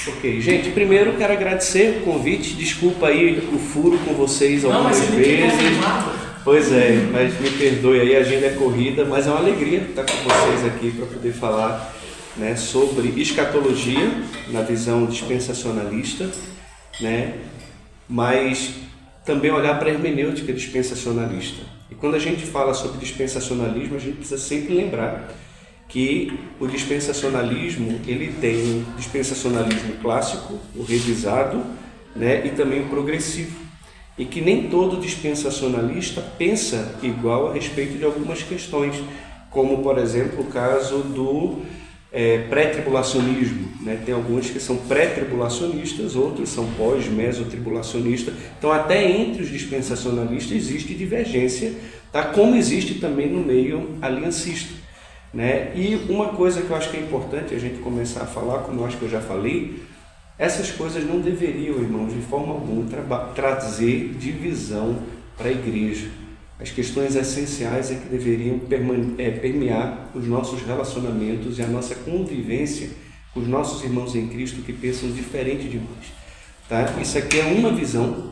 Ok, gente, primeiro quero agradecer o convite, desculpa aí o furo com vocês algumas vezes. Pois é, mas me perdoe aí, a agenda é corrida, mas é uma alegria estar com vocês aqui para poder falar, né, sobre escatologia na visão dispensacionalista, né, mas também olhar para a hermenêutica dispensacionalista. E quando a gente fala sobre dispensacionalismo, a gente precisa sempre lembrar que o dispensacionalismo, ele tem o dispensacionalismo clássico, o revisado, né, e também o progressivo. E que nem todo dispensacionalista pensa igual a respeito de algumas questões, como, por exemplo, o caso do pré-tribulacionismo, né? Tem alguns que são pré-tribulacionistas, outros são pós-mesotribulacionistas. Então, até entre os dispensacionalistas existe divergência, tá? Como existe também no meio aliancista, né? E uma coisa que eu acho que é importante a gente começar a falar, como eu acho que eu já falei, essas coisas não deveriam, irmãos, de forma alguma trazer divisão para a igreja. As questões essenciais é que deveriam permear os nossos relacionamentos e a nossa convivência com os nossos irmãos em Cristo que pensam diferente de nós. Tá? Isso aqui é uma visão,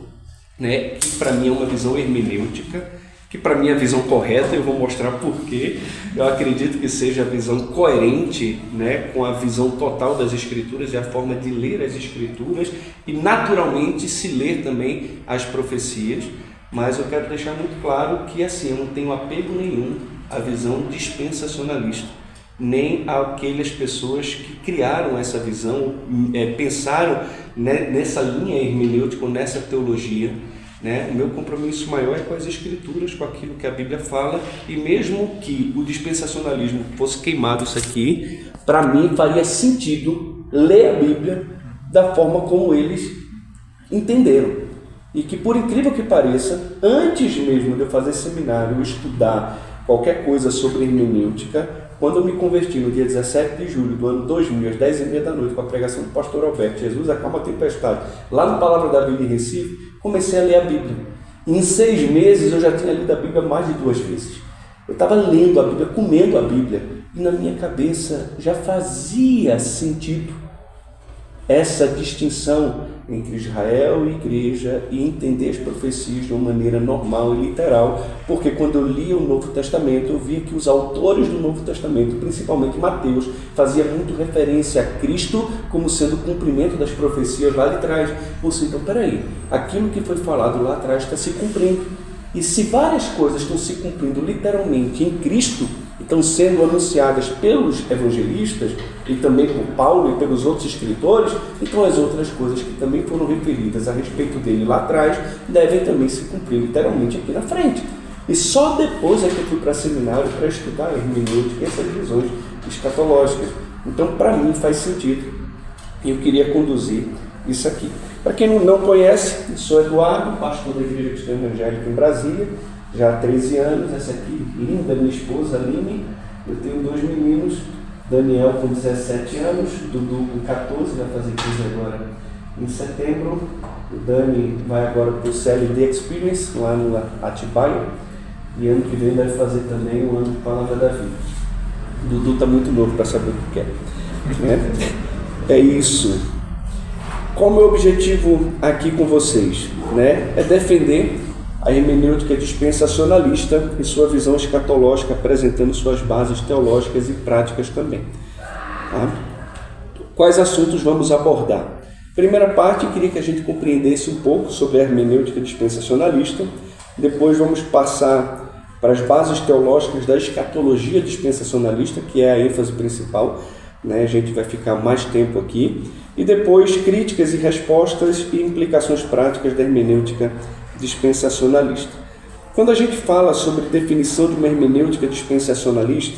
né, que para mim é uma visão hermenêutica, que para mim é a visão correta. Eu vou mostrar por quê. Eu acredito que seja a visão coerente, né, com a visão total das Escrituras e a forma de ler as Escrituras e naturalmente se ler também as profecias. Mas eu quero deixar muito claro que assim, eu não tenho apego nenhum à visão dispensacionalista, nem àquelas pessoas que criaram essa visão, pensaram, né, nessa linha hermenêutica, nessa teologia. Né? O meu compromisso maior é com as Escrituras, com aquilo que a Bíblia fala, e mesmo que o dispensacionalismo fosse queimado isso aqui, para mim faria sentido ler a Bíblia da forma como eles entenderam. E que, por incrível que pareça, antes mesmo de eu fazer seminário, estudar qualquer coisa sobre hermenêutica, quando eu me converti no dia 17 de julho do ano 2000, às 10h30 da noite, com a pregação do pastor Alberto, Jesus acalma a tempestade, lá no Palavra da Vida em Recife, comecei a ler a Bíblia. Em 6 meses eu já tinha lido a Bíblia mais de 2 vezes. Eu estava lendo a Bíblia, comendo a Bíblia, e na minha cabeça já fazia sentido essa distinção entre Israel e igreja e entender as profecias de uma maneira normal e literal, porque quando eu lia o Novo Testamento, eu via que os autores do Novo Testamento, principalmente Mateus, fazia muito referência a Cristo como sendo o cumprimento das profecias lá de trás. Ou seja, então, peraí, aquilo que foi falado lá atrás está se cumprindo. E se várias coisas estão se cumprindo literalmente em Cristo, estão sendo anunciadas pelos evangelistas e também por Paulo e pelos outros escritores, então as outras coisas que também foram referidas a respeito dele lá atrás devem também se cumprir literalmente aqui na frente. E só depois é que eu fui para seminário para estudar a hermenêutica e essas visões escatológicas. Então, para mim, faz sentido. E eu queria conduzir isso aqui. Para quem não conhece, eu sou Eduardo, pastor da Igreja Cristã Evangélica em Brasília, já há 13 anos. Essa aqui, linda, minha esposa, Aline. Eu tenho 2 meninos, Daniel com 17 anos, Dudu com 14, vai fazer 15 agora em setembro. O Dani vai agora para o CLD Experience, lá no Atibaia, e ano que vem deve fazer também o ano de Palavra da Vida. O Dudu está muito novo para saber o que quer. É isso. Qual é o meu objetivo aqui com vocês? Né? É defender a hermenêutica dispensacionalista e sua visão escatológica, apresentando suas bases teológicas e práticas também. Tá? Quais assuntos vamos abordar? Primeira parte, queria que a gente compreendesse um pouco sobre a hermenêutica dispensacionalista. Depois vamos passar para as bases teológicas da escatologia dispensacionalista, que é a ênfase principal. A gente vai ficar mais tempo aqui. E depois, críticas e respostas e implicações práticas da hermenêutica dispensacionalista. Quando a gente fala sobre definição de uma hermenêutica dispensacionalista,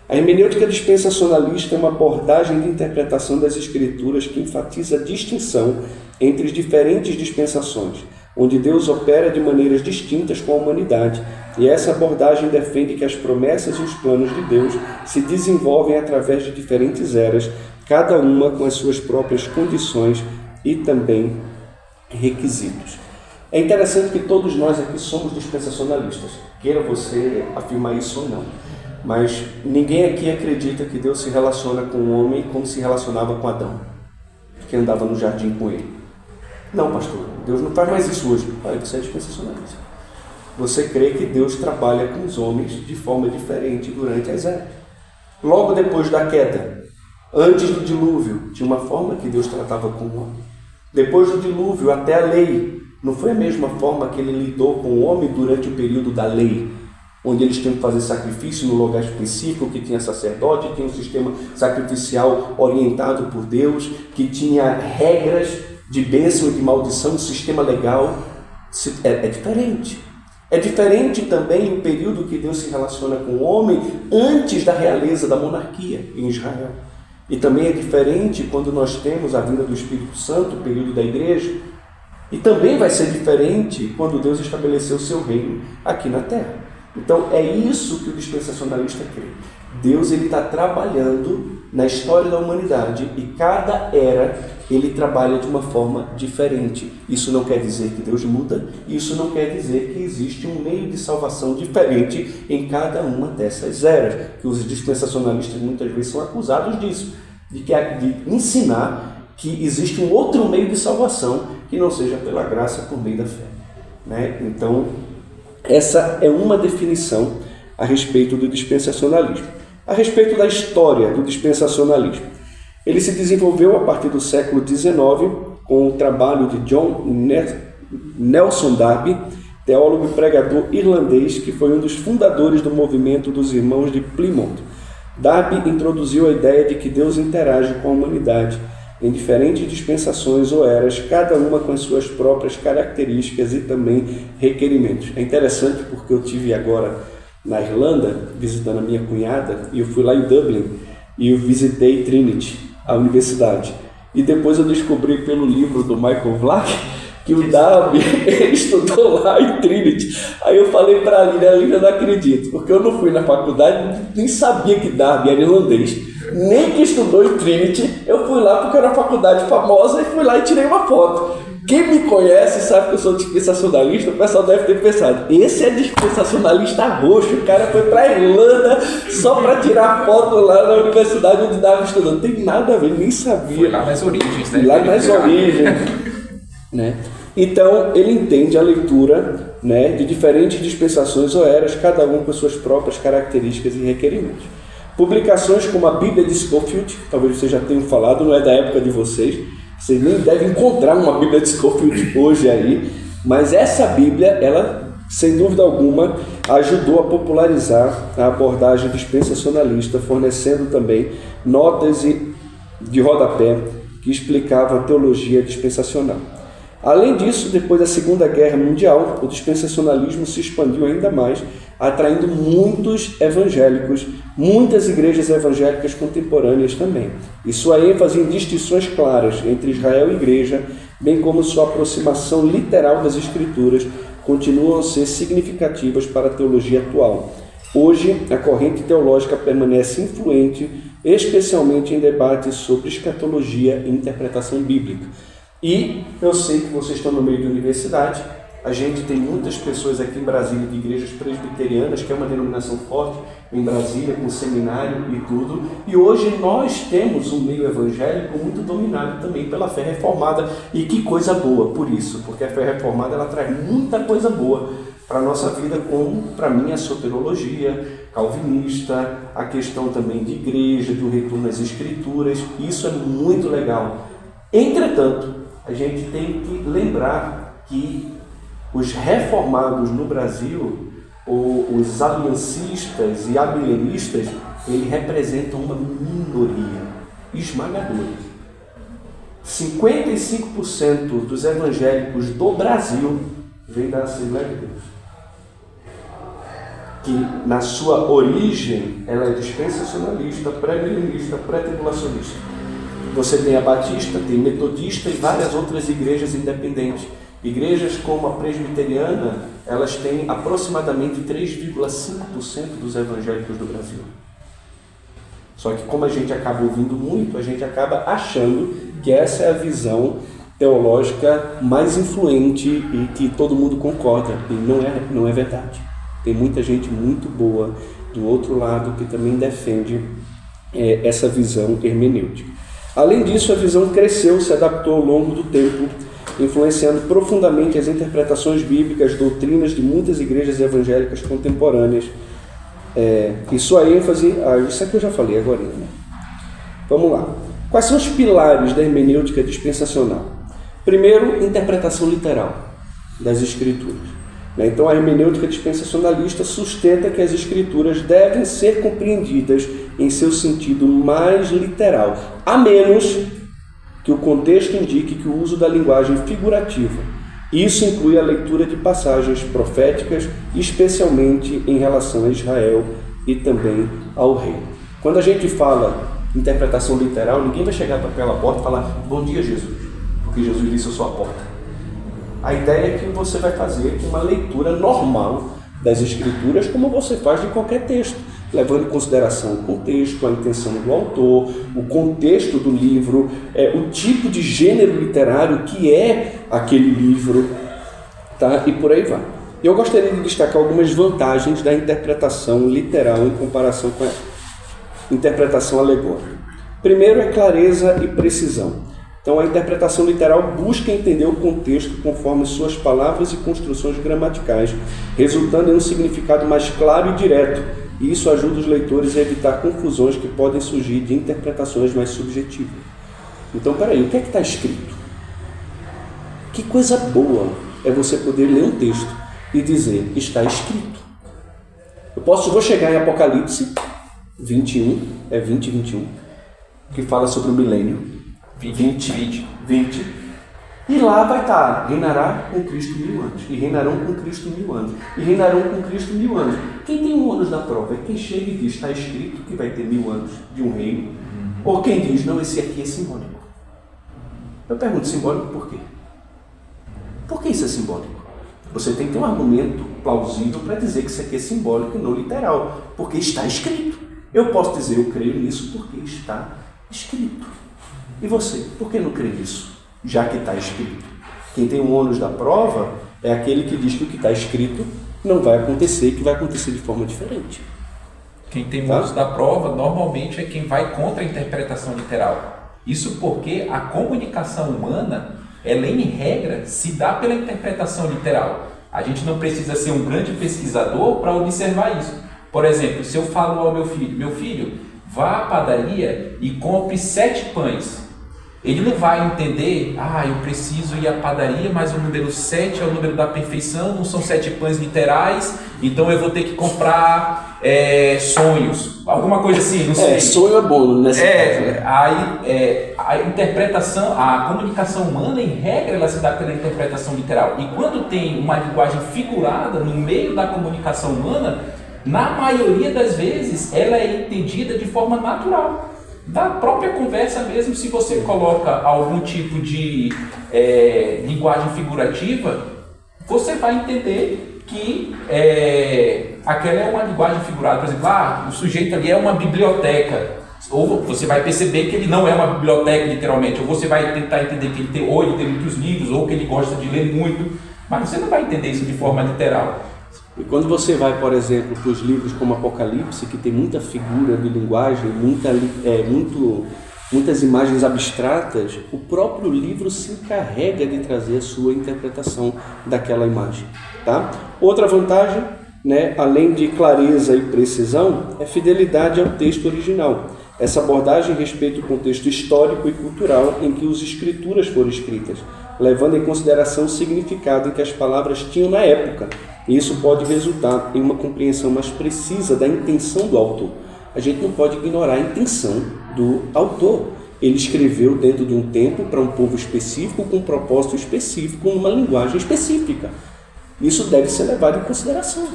a hermenêutica dispensacionalista é uma abordagem de interpretação das Escrituras que enfatiza a distinção entre as diferentes dispensações, onde Deus opera de maneiras distintas com a humanidade. E essa abordagem defende que as promessas e os planos de Deus se desenvolvem através de diferentes eras, cada uma com as suas próprias condições e também requisitos. É interessante que todos nós aqui somos dispensacionalistas, queira você afirmar isso ou não, mas ninguém aqui acredita que Deus se relaciona com o homem como se relacionava com Adão. que andava no jardim com ele. Não, pastor, Deus não faz mais isso hoje. Você é dispensacionalista. Você crê que Deus trabalha com os homens de forma diferente durante as eras. Logo depois da queda, antes do dilúvio, tinha uma forma que Deus tratava com o homem. Depois do dilúvio, até a lei, não foi a mesma forma que ele lidou com o homem durante o período da lei, onde eles tinham que fazer sacrifício no lugar específico, que tinha sacerdote, tinha um sistema sacrificial orientado por Deus, que tinha regras de bênção e de maldição, um sistema legal. É diferente. É diferente também o período que Deus se relaciona com o homem antes da realeza da monarquia em Israel. E também é diferente quando nós temos a vinda do Espírito Santo, o período da igreja. E também vai ser diferente quando Deus estabeleceu o seu reino aqui na terra. Então é isso que o dispensacionalista crê. Deus está trabalhando na história da humanidade e cada era ele trabalha de uma forma diferente. Isso não quer dizer que Deus muda, isso não quer dizer que existe um meio de salvação diferente em cada uma dessas eras, que os dispensacionalistas muitas vezes são acusados disso, de ensinar que existe um outro meio de salvação que não seja pela graça por meio da fé. Né? Então, essa é uma definição a respeito do dispensacionalismo. A respeito da história do dispensacionalismo, ele se desenvolveu a partir do século XIX com o trabalho de John Nelson Darby, teólogo e pregador irlandês, que foi um dos fundadores do movimento dos Irmãos de Plymouth. Darby introduziu a ideia de que Deus interage com a humanidade em diferentes dispensações ou eras, cada uma com as suas próprias características e também requerimentos. É interessante porque eu tive agora na Irlanda, visitando a minha cunhada, e eu fui lá em Dublin e eu visitei Trinity, a universidade. E depois eu descobri pelo livro do Michael Vlach que o Darby estudou lá em Trinity. Aí eu falei para a Aline, eu não acredito, porque eu não fui na faculdade, nem sabia que Darby era irlandês, nem que estudou em Trinity. Eu fui lá porque era uma faculdade famosa e fui lá e tirei uma foto. Quem me conhece sabe que eu sou dispensacionalista. O pessoal deve ter pensado, esse é dispensacionalista roxo, o cara foi para a Irlanda só para tirar foto lá na universidade onde estava estudando. Não tem nada a ver, nem sabia. Foi lá nas origens, né? Lá nas origens, né? Então, ele entende a leitura, né, de diferentes dispensações ou eras, cada um com suas próprias características e requerimentos. Publicações como a Bíblia de Scofield, talvez vocês já tenham falado, não é da época de vocês, vocês nem devem encontrar uma Bíblia de Scofield hoje aí, mas essa Bíblia, ela, sem dúvida alguma, ajudou a popularizar a abordagem dispensacionalista, fornecendo também notas de rodapé que explicavam a teologia dispensacional. Além disso, depois da Segunda Guerra Mundial, o dispensacionalismo se expandiu ainda mais, atraindo muitos evangélicos, muitas igrejas evangélicas contemporâneas também. E sua ênfase em distinções claras entre Israel e igreja, bem como sua aproximação literal das Escrituras, continuam a ser significativas para a teologia atual. Hoje, a corrente teológica permanece influente, especialmente em debates sobre escatologia e interpretação bíblica. E eu sei que vocês estão no meio de universidade, a gente tem muitas pessoas aqui em Brasília de igrejas presbiterianas, que é uma denominação forte em Brasília, com seminário e tudo, e hoje nós temos um meio evangélico muito dominado também pela fé reformada, e que coisa boa por isso, porque a fé reformada ela traz muita coisa boa para a nossa vida, como para mim a soteriologia calvinista, a questão também de igreja, do retorno às escrituras, isso é muito legal. Entretanto, a gente tem que lembrar que os reformados no Brasil, ou os aliancistas e amilenistas, eles representam uma minoria esmagadora. 55% dos evangélicos do Brasil vêm da Assembleia de Deus, que na sua origem ela é dispensacionalista, pré-milenista, pré-tribulacionista. Você tem a Batista, tem Metodista e várias outras igrejas independentes. Igrejas como a presbiteriana, elas têm aproximadamente 3,5% dos evangélicos do Brasil. Só que como a gente acaba ouvindo muito, a gente acaba achando que essa é a visão teológica mais influente e que todo mundo concorda. E não é verdade. Tem muita gente muito boa do outro lado que também defende essa visão hermenêutica. Além disso, a visão cresceu, se adaptou ao longo do tempo, influenciando profundamente as interpretações bíblicas, doutrinas de muitas igrejas evangélicas contemporâneas. E sua ênfase... isso aqui eu já falei agora, né? Vamos lá. Quais são os pilares da hermenêutica dispensacional? Primeiro, interpretação literal das Escrituras. Então, a hermenêutica dispensacionalista sustenta que as Escrituras devem ser compreendidas em seu sentido mais literal, a menos que o contexto indique que o uso da linguagem figurativa. Isso inclui a leitura de passagens proféticas, especialmente em relação a Israel e também ao reino. Quando a gente fala interpretação literal, ninguém vai chegar para aquela porta e falar: bom dia, Jesus, porque Jesus disse: eu sou a porta. A ideia é que você vai fazer uma leitura normal das Escrituras, como você faz de qualquer texto, levando em consideração o contexto, a intenção do autor, o contexto do livro, o tipo de gênero literário que é aquele livro, tá? E por aí vai. Eu gostaria de destacar algumas vantagens da interpretação literal em comparação com a interpretação alegórica. Primeiro é clareza e precisão. Então, a interpretação literal busca entender o contexto conforme suas palavras e construções gramaticais, resultando em um significado mais claro e direto. E isso ajuda os leitores a evitar confusões que podem surgir de interpretações mais subjetivas. Então, peraí, o que é que está escrito? Que coisa boa é você poder ler um texto e dizer: está escrito. Vou chegar em Apocalipse 21, 20:21, que fala sobre o milênio. 20. E lá vai estar: reinará com Cristo 1000 anos. E reinarão com Cristo 1000 anos. E reinarão com Cristo 1000 anos. Quem tem o ônus da prova é quem chega e diz: está escrito que vai ter 1000 anos de um reino. Ou quem diz: não, esse aqui é simbólico. Eu pergunto: simbólico por quê? Por que isso é simbólico? Você tem que ter um argumento plausível para dizer que isso aqui é simbólico e não literal. Porque está escrito. Eu posso dizer: eu creio nisso porque está escrito. E você, por que não crê nisso, já que está escrito? Quem tem o ônus da prova é aquele que diz que o que está escrito não vai acontecer, que vai acontecer de forma diferente. Quem tem o ônus da prova, normalmente, é quem vai contra a interpretação literal. Isso porque a comunicação humana, ela em regra, se dá pela interpretação literal. A gente não precisa ser um grande pesquisador para observar isso. Por exemplo, se eu falo ao meu filho, vá à padaria e compre 7 pães. Ele não vai entender: eu preciso ir à padaria, mas o número 7 é o número da perfeição, não são 7 pães literais, então eu vou ter que comprar sonhos, alguma coisa assim, não sei. Sonho é bom, né? A interpretação, a comunicação humana, em regra, ela se dá pela interpretação literal. E quando tem uma linguagem figurada no meio da comunicação humana, na maioria das vezes, ela é entendida de forma natural. Da própria conversa mesmo, se você coloca algum tipo de linguagem figurativa, você vai entender que aquela é uma linguagem figurada. Por exemplo, o sujeito ali é uma biblioteca. Ou você vai perceber que ele não é uma biblioteca, literalmente. Ou você vai tentar entender que ele tem muitos livros, ou que ele gosta de ler muito. Mas você não vai entender isso de forma literal. E quando você vai, por exemplo, para os livros como Apocalipse, que tem muita figura de linguagem, muitas imagens abstratas, o próprio livro se encarrega de trazer a sua interpretação daquela imagem. Tá? Outra vantagem, além de clareza e precisão, é fidelidade ao texto original. Essa abordagem respeita o contexto histórico e cultural em que as escrituras foram escritas, levando em consideração o significado em que as palavras tinham na época. E isso pode resultar em uma compreensão mais precisa da intenção do autor. A gente não pode ignorar a intenção do autor. Ele escreveu dentro de um tempo para um povo específico, com um propósito específico, numa linguagem específica. Isso deve ser levado em consideração.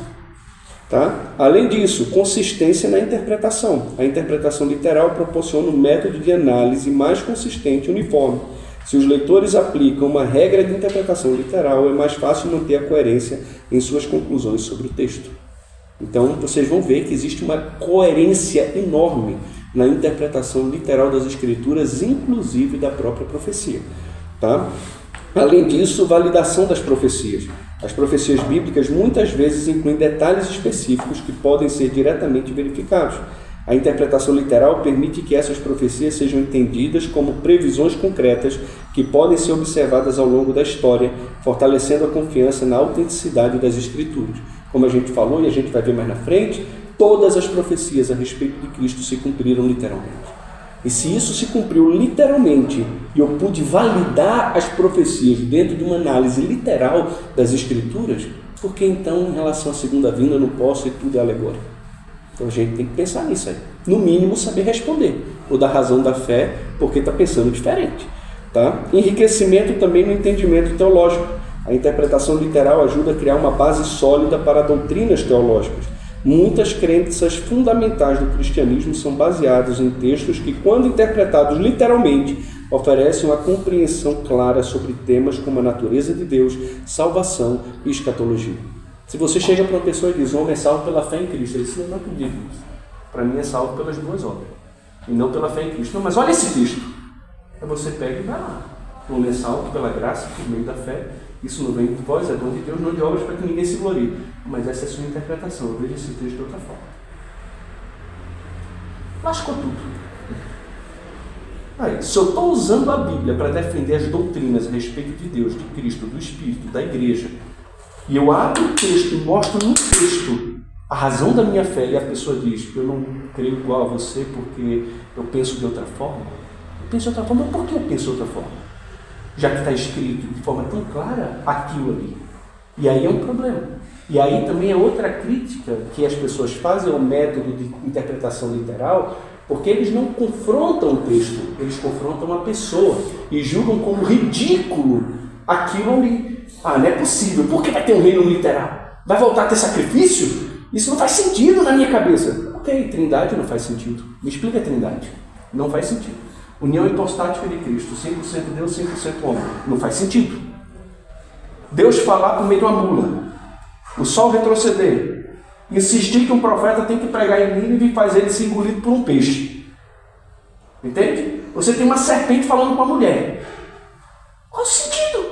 Tá? Além disso, consistência na interpretação. A interpretação literal proporciona um método de análise mais consistente e uniforme. Se os leitores aplicam uma regra de interpretação literal, é mais fácil manter a coerência em suas conclusões sobre o texto. Então, vocês vão ver que existe uma coerência enorme na interpretação literal das Escrituras, inclusive da própria profecia. Tá? Além disso, validação das profecias. As profecias bíblicas muitas vezes incluem detalhes específicos que podem ser diretamente verificados. A interpretação literal permite que essas profecias sejam entendidas como previsões concretas que podem ser observadas ao longo da história, fortalecendo a confiança na autenticidade das Escrituras. Como a gente falou e a gente vai ver mais na frente, todas as profecias a respeito de Cristo se cumpriram literalmente. E se isso se cumpriu literalmente, e eu pude validar as profecias dentro de uma análise literal das Escrituras, por que então, em relação à segunda vinda, eu não posso e tudo é alegórico? Então a gente tem que pensar nisso aí. No mínimo, saber responder. Ou dar razão da fé, porque está pensando diferente. Tá? Enriquecimento também no entendimento teológico. A interpretação literal ajuda a criar uma base sólida para doutrinas teológicas. Muitas crenças fundamentais do cristianismo são baseadas em textos que, quando interpretados literalmente, oferecem uma compreensão clara sobre temas como a natureza de Deus, salvação e escatologia. Se você chega para uma pessoa e diz, o homem é salvo pela fé em Cristo, ele diz, não acredito nisso. Para mim é salvo pelas boas obras, e não pela fé em Cristo. Não, mas olha esse texto. Aí você pega e vai lá. O homem é salvo pela graça, por meio da fé. Isso não vem de vós, é dom de Deus, não de obras para que ninguém se glorie. Mas essa é a sua interpretação. Eu vejo esse texto de outra forma. Lascou tudo. Aí, se eu estou usando a Bíblia para defender as doutrinas a respeito de Deus, de Cristo, do Espírito, da Igreja, e eu abro o texto e mostro no texto a razão da minha fé, e a pessoa diz, eu não creio igual a você porque eu penso de outra forma. Eu penso de outra forma, mas por que eu penso de outra forma? Já que está escrito de forma tão clara aquilo ali. E aí é um problema. E aí também é outra crítica que as pessoas fazem ao método de interpretação literal, porque eles não confrontam o texto, eles confrontam a pessoa e julgam como ridículo aquilo ali. Ah, não é possível. Por que vai ter um reino literal? Vai voltar a ter sacrifício? Isso não faz sentido na minha cabeça. Ok, Trindade não faz sentido. Me explica a Trindade. Não faz sentido. União hipostática de Cristo, 100% Deus, 100% homem. Não faz sentido. Deus falar por meio de uma mula. O sol retroceder. Insistir que um profeta tem que pregar em Nínive e fazer ele ser engolido por um peixe. Entende? Você tem uma serpente falando com a mulher. Qual o sentido?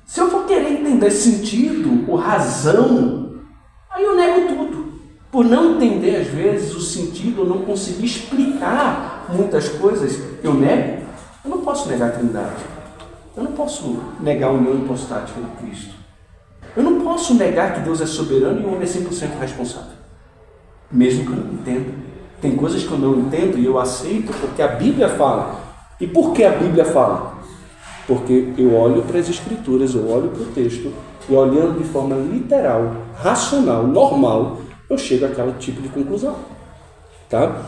Se eu for querer entender sentido ou razão, aí eu nego tudo. Por não entender, às vezes, o sentido, ou não conseguir explicar muitas coisas, eu nego. Eu não posso negar a Trindade. Eu não posso negar a união hipostática de Cristo. Eu não posso negar que Deus é soberano e o homem é 100% responsável. Mesmo que eu não entenda. Tem coisas que eu não entendo e eu aceito porque a Bíblia fala. E por que a Bíblia fala? Porque eu olho para as Escrituras, eu olho para o texto, e olhando de forma literal, racional, normal, eu chego àquele tipo de conclusão. Tá?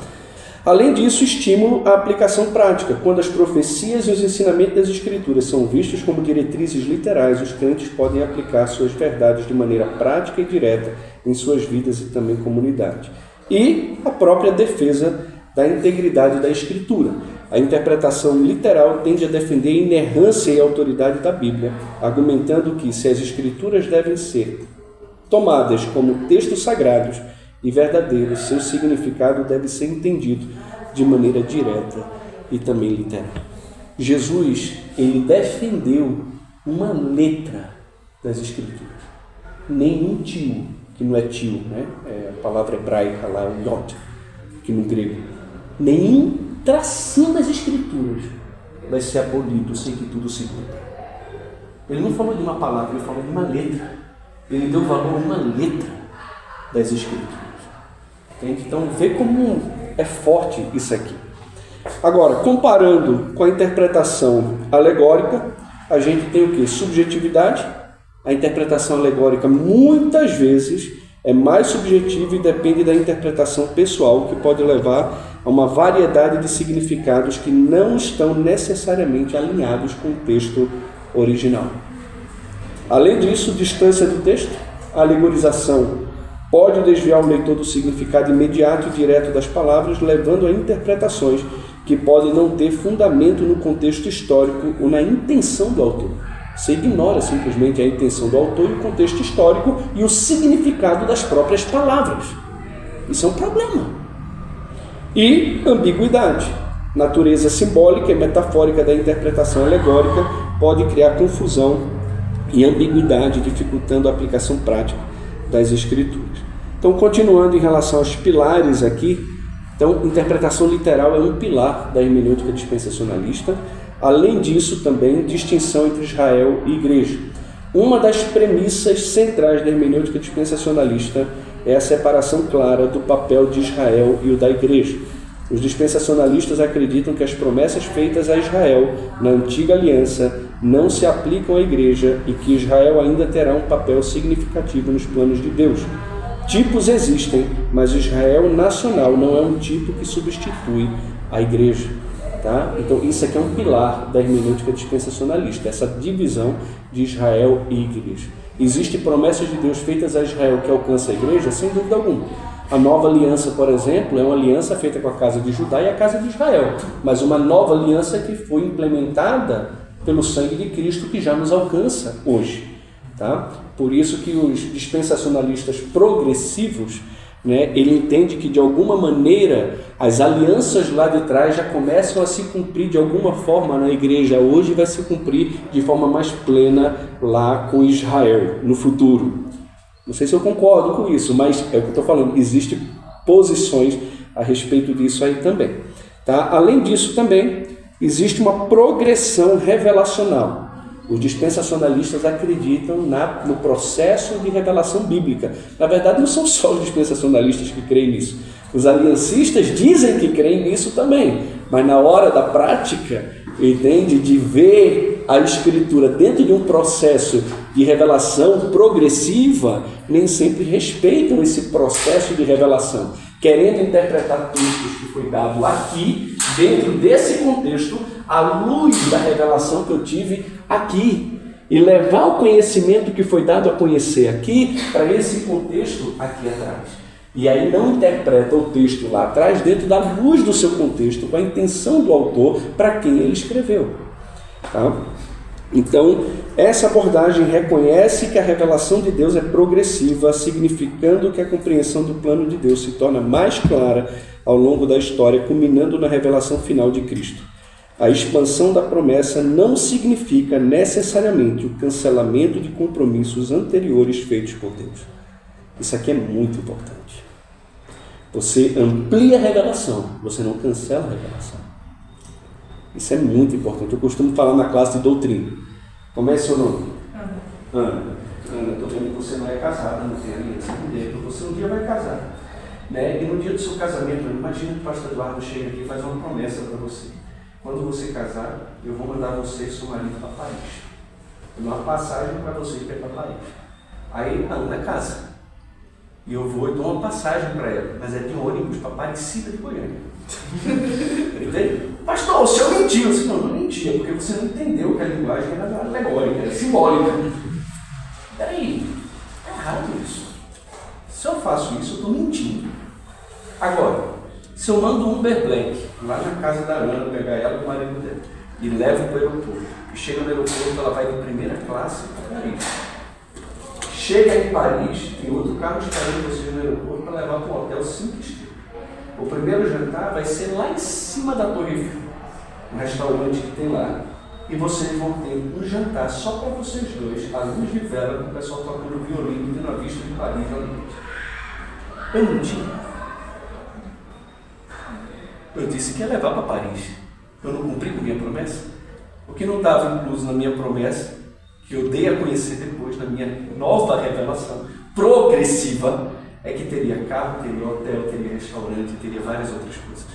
Além disso, estímulo à aplicação prática. Quando as profecias e os ensinamentos das Escrituras são vistos como diretrizes literais, os crentes podem aplicar suas verdades de maneira prática e direta em suas vidas e também comunidade. E a própria defesa da integridade da Escritura. A interpretação literal tende a defender a inerrância e a autoridade da Bíblia, argumentando que, se as Escrituras devem ser tomadas como textos sagrados e verdadeiros, seu significado deve ser entendido de maneira direta e também literal. Jesus, ele defendeu uma letra das Escrituras. Nenhum tio, que não é tio, né? É a palavra hebraica lá, o yod, que no grego, nenhum tracinho das Escrituras vai ser abolido sem que tudo se cumpra. Ele não falou de uma palavra, ele falou de uma letra. Ele deu valor a uma letra das Escrituras. Entende? Então, vê como é forte isso aqui. Agora, comparando com a interpretação alegórica, a gente tem o quê? Subjetividade. A interpretação alegórica, muitas vezes, é mais subjetiva e depende da interpretação pessoal, que pode levar a uma variedade de significados que não estão necessariamente alinhados com o texto original. Além disso, distância do texto, a alegorização pode desviar o leitor do significado imediato e direto das palavras, levando a interpretações que podem não ter fundamento no contexto histórico ou na intenção do autor. Você ignora simplesmente a intenção do autor e o contexto histórico e o significado das próprias palavras. Isso é um problema. E ambiguidade. Natureza simbólica e metafórica da interpretação alegórica pode criar confusão e ambiguidade, dificultando a aplicação prática das Escrituras. Então, continuando em relação aos pilares aqui Então, interpretação literal é um pilar da hermenêutica dispensacionalista. Além disso, também, distinção entre Israel e igreja. Uma das premissas centrais da hermenêutica dispensacionalista é a separação clara do papel de Israel e o da igreja. Os dispensacionalistas acreditam que as promessas feitas a Israel na antiga aliança não se aplicam à igreja e que Israel ainda terá um papel significativo nos planos de Deus. Tipos existem, mas o Israel nacional não é um tipo que substitui a igreja. Tá? Então isso aqui é um pilar da hermenêutica dispensacionalista, essa divisão de Israel e igreja. Existem promessas de Deus feitas a Israel que alcançam a igreja? Sem dúvida alguma. A nova aliança, por exemplo, é uma aliança feita com a casa de Judá e a casa de Israel, mas uma nova aliança que foi implementada pelo sangue de Cristo que já nos alcança hoje. Tá? Por isso que os dispensacionalistas progressivos, ele entende que de alguma maneira as alianças lá de trás já começam a se cumprir de alguma forma na igreja hoje, vai se cumprir de forma mais plena lá com Israel no futuro. Não sei se eu concordo com isso, mas é o que eu estou falando, existem posições a respeito disso aí também. Tá? Além disso também, existe uma progressão revelacional. Os dispensacionalistas acreditam no processo de revelação bíblica. Na verdade, não são só os dispensacionalistas que creem nisso. Os aliancistas dizem que creem nisso também. Mas na hora da prática, entende, de ver a Escritura dentro de um processo de revelação progressiva, nem sempre respeitam esse processo de revelação. Querendo interpretar textos que foi dado aqui, dentro desse contexto, à luz da revelação que eu tive aqui, e levar o conhecimento que foi dado a conhecer aqui para esse contexto aqui atrás. E aí não interpreta o texto lá atrás dentro da luz do seu contexto, com a intenção do autor para quem ele escreveu. Tá? Então, essa abordagem reconhece que a revelação de Deus é progressiva, significando que a compreensão do plano de Deus se torna mais clara ao longo da história, culminando na revelação final de Cristo. A expansão da promessa não significa necessariamente o cancelamento de compromissos anteriores feitos por Deus. Isso aqui é muito importante. Você amplia a revelação, você não cancela a revelação. Isso é muito importante. Eu costumo falar na classe de doutrina. Como é seu nome? Ana. Ana, estou vendo que você não é casada, não tem aliança com Deus. Você um dia vai casar. E no dia do seu casamento, imagina que o pastor Eduardo chega aqui e faz uma promessa para você. Quando você casar, eu vou mandar você e seu marido para Paris. Eu dou uma passagem para você ir para Paris. Aí a Ana casa. E eu vou e dou uma passagem para ela, mas é de ônibus para Aparecida de Goiânia. Entende? Pastor, o senhor mentiu. Eu disse, não mentia, porque você não entendeu que a linguagem era alegórica, era simbólica. Peraí, é errado isso. Se eu faço isso, eu estou mentindo. Agora, se eu mando um Uber Black lá na casa da Ana, pegar ela com o marido dela, e levo para o aeroporto, e chega no aeroporto, ela vai de primeira classe para Paris. Chega em Paris, tem outro carro esperando você no aeroporto para levar para um hotel 5 estrelas. O primeiro jantar vai ser lá em cima da Torre Eiffel, um restaurante que tem lá. E vocês vão ter um jantar só para vocês dois, à luz de vela, com o pessoal tocando violino, tendo a vista de Paris à noite. Eu não tinha. Eu disse que ia levar para Paris. Eu não cumpri com a minha promessa. O que não estava incluso na minha promessa, que eu dei a conhecer depois, na minha nova revelação progressiva, é que teria carro, teria hotel, teria restaurante, teria várias outras coisas.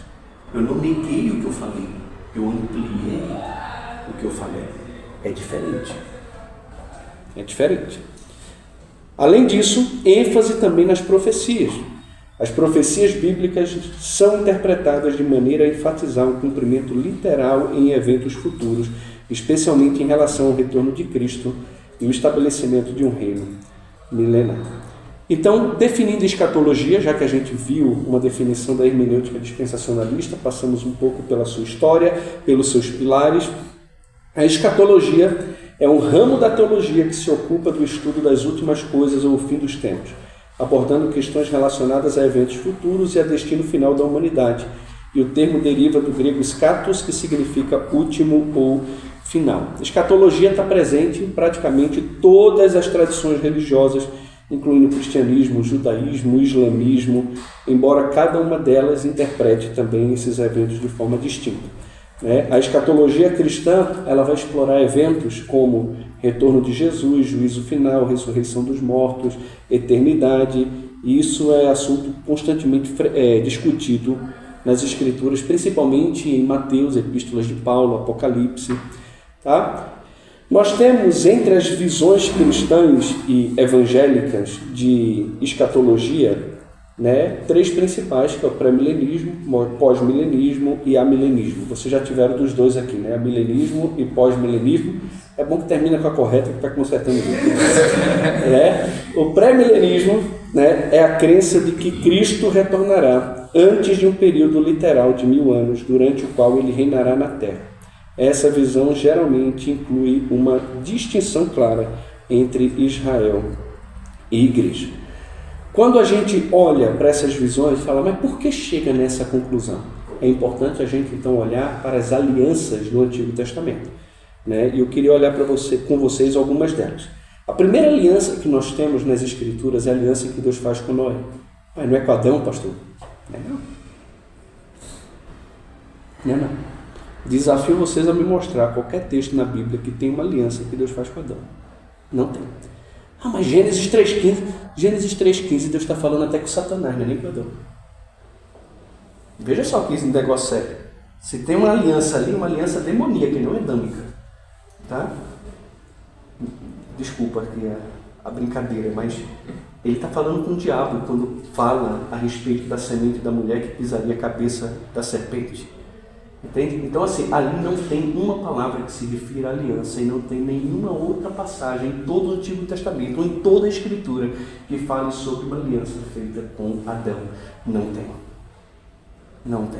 Eu não neguei o que eu falei, eu ampliei o que eu falei. É diferente. É diferente. Além disso, ênfase também nas profecias. As profecias bíblicas são interpretadas de maneira a enfatizar um cumprimento literal em eventos futuros, especialmente em relação ao retorno de Cristo e o estabelecimento de um reino milenar. Então, definindo escatologia, já que a gente viu uma definição da hermenêutica dispensacionalista, passamos um pouco pela sua história, pelos seus pilares. A escatologia é um ramo da teologia que se ocupa do estudo das últimas coisas ou o fim dos tempos, abordando questões relacionadas a eventos futuros e a destino final da humanidade. E o termo deriva do grego skatos, que significa último ou final. A escatologia está presente em praticamente todas as tradições religiosas, incluindo o cristianismo, o judaísmo, o islamismo, embora cada uma delas interprete também esses eventos de forma distinta. A escatologia cristã ela vai explorar eventos como retorno de Jesus, juízo final, ressurreição dos mortos, eternidade, e isso é assunto constantemente discutido nas Escrituras, principalmente em Mateus, Epístolas de Paulo, Apocalipse. Tá? Nós temos entre as visões cristãs e evangélicas de escatologia, três principais, que é o pré-milenismo, pós-milenismo e amilenismo. Vocês já tiveram dos dois aqui, amilenismo e pós-milenismo. É bom que termina com a correta, que está consertando tudo. O pré-milenismo é a crença de que Cristo retornará antes de um período literal de 1000 anos, durante o qual ele reinará na Terra. Essa visão geralmente inclui uma distinção clara entre Israel e Igreja. Quando a gente olha para essas visões, fala, mas por que chega nessa conclusão? É importante a gente então olhar para as alianças do Antigo Testamento. E eu queria olhar com vocês algumas delas. A primeira aliança que nós temos nas Escrituras é a aliança que Deus faz com Noé. Mas não é com Adão, pastor? Não. Desafio vocês a me mostrar qualquer texto na Bíblia que tem uma aliança que Deus faz com Adão. Não tem. Mas Gênesis 3,15, Deus está falando até com Satanás, não é nem com Adão. Veja só que esse negócio sério. Se tem uma aliança ali, uma aliança demoníaca, não edâmica. Tá? Desculpa aqui a brincadeira, mas ele está falando com o diabo quando fala a respeito da semente da mulher que pisaria a cabeça da serpente. Entende? Então, assim, ali não tem uma palavra que se refira à aliança e não tem nenhuma outra passagem em todo o Antigo Testamento ou em toda a Escritura que fale sobre uma aliança feita com Adão. Não tem. Não tem.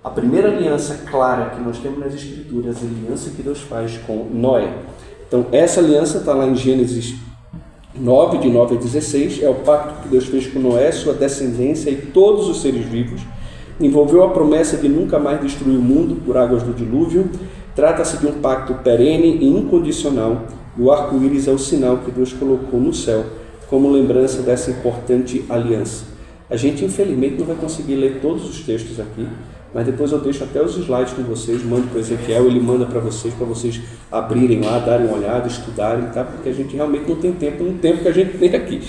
A primeira aliança clara que nós temos nas Escrituras é a aliança que Deus faz com Noé. Então, essa aliança está lá em Gênesis 9, de 9 a 16, é o pacto que Deus fez com Noé, sua descendência e todos os seres vivos. Envolveu a promessa de nunca mais destruir o mundo por águas do dilúvio. Trata-se de um pacto perene e incondicional, e o arco-íris é o sinal que Deus colocou no céu como lembrança dessa importante aliança. A gente, infelizmente, não vai conseguir ler todos os textos aqui, mas depois eu deixo até os slides com vocês, mando para o Ezequiel, ele manda para vocês abrirem lá, darem uma olhada, estudarem, tá? Porque a gente realmente não tem tempo no tempo que a gente tem aqui.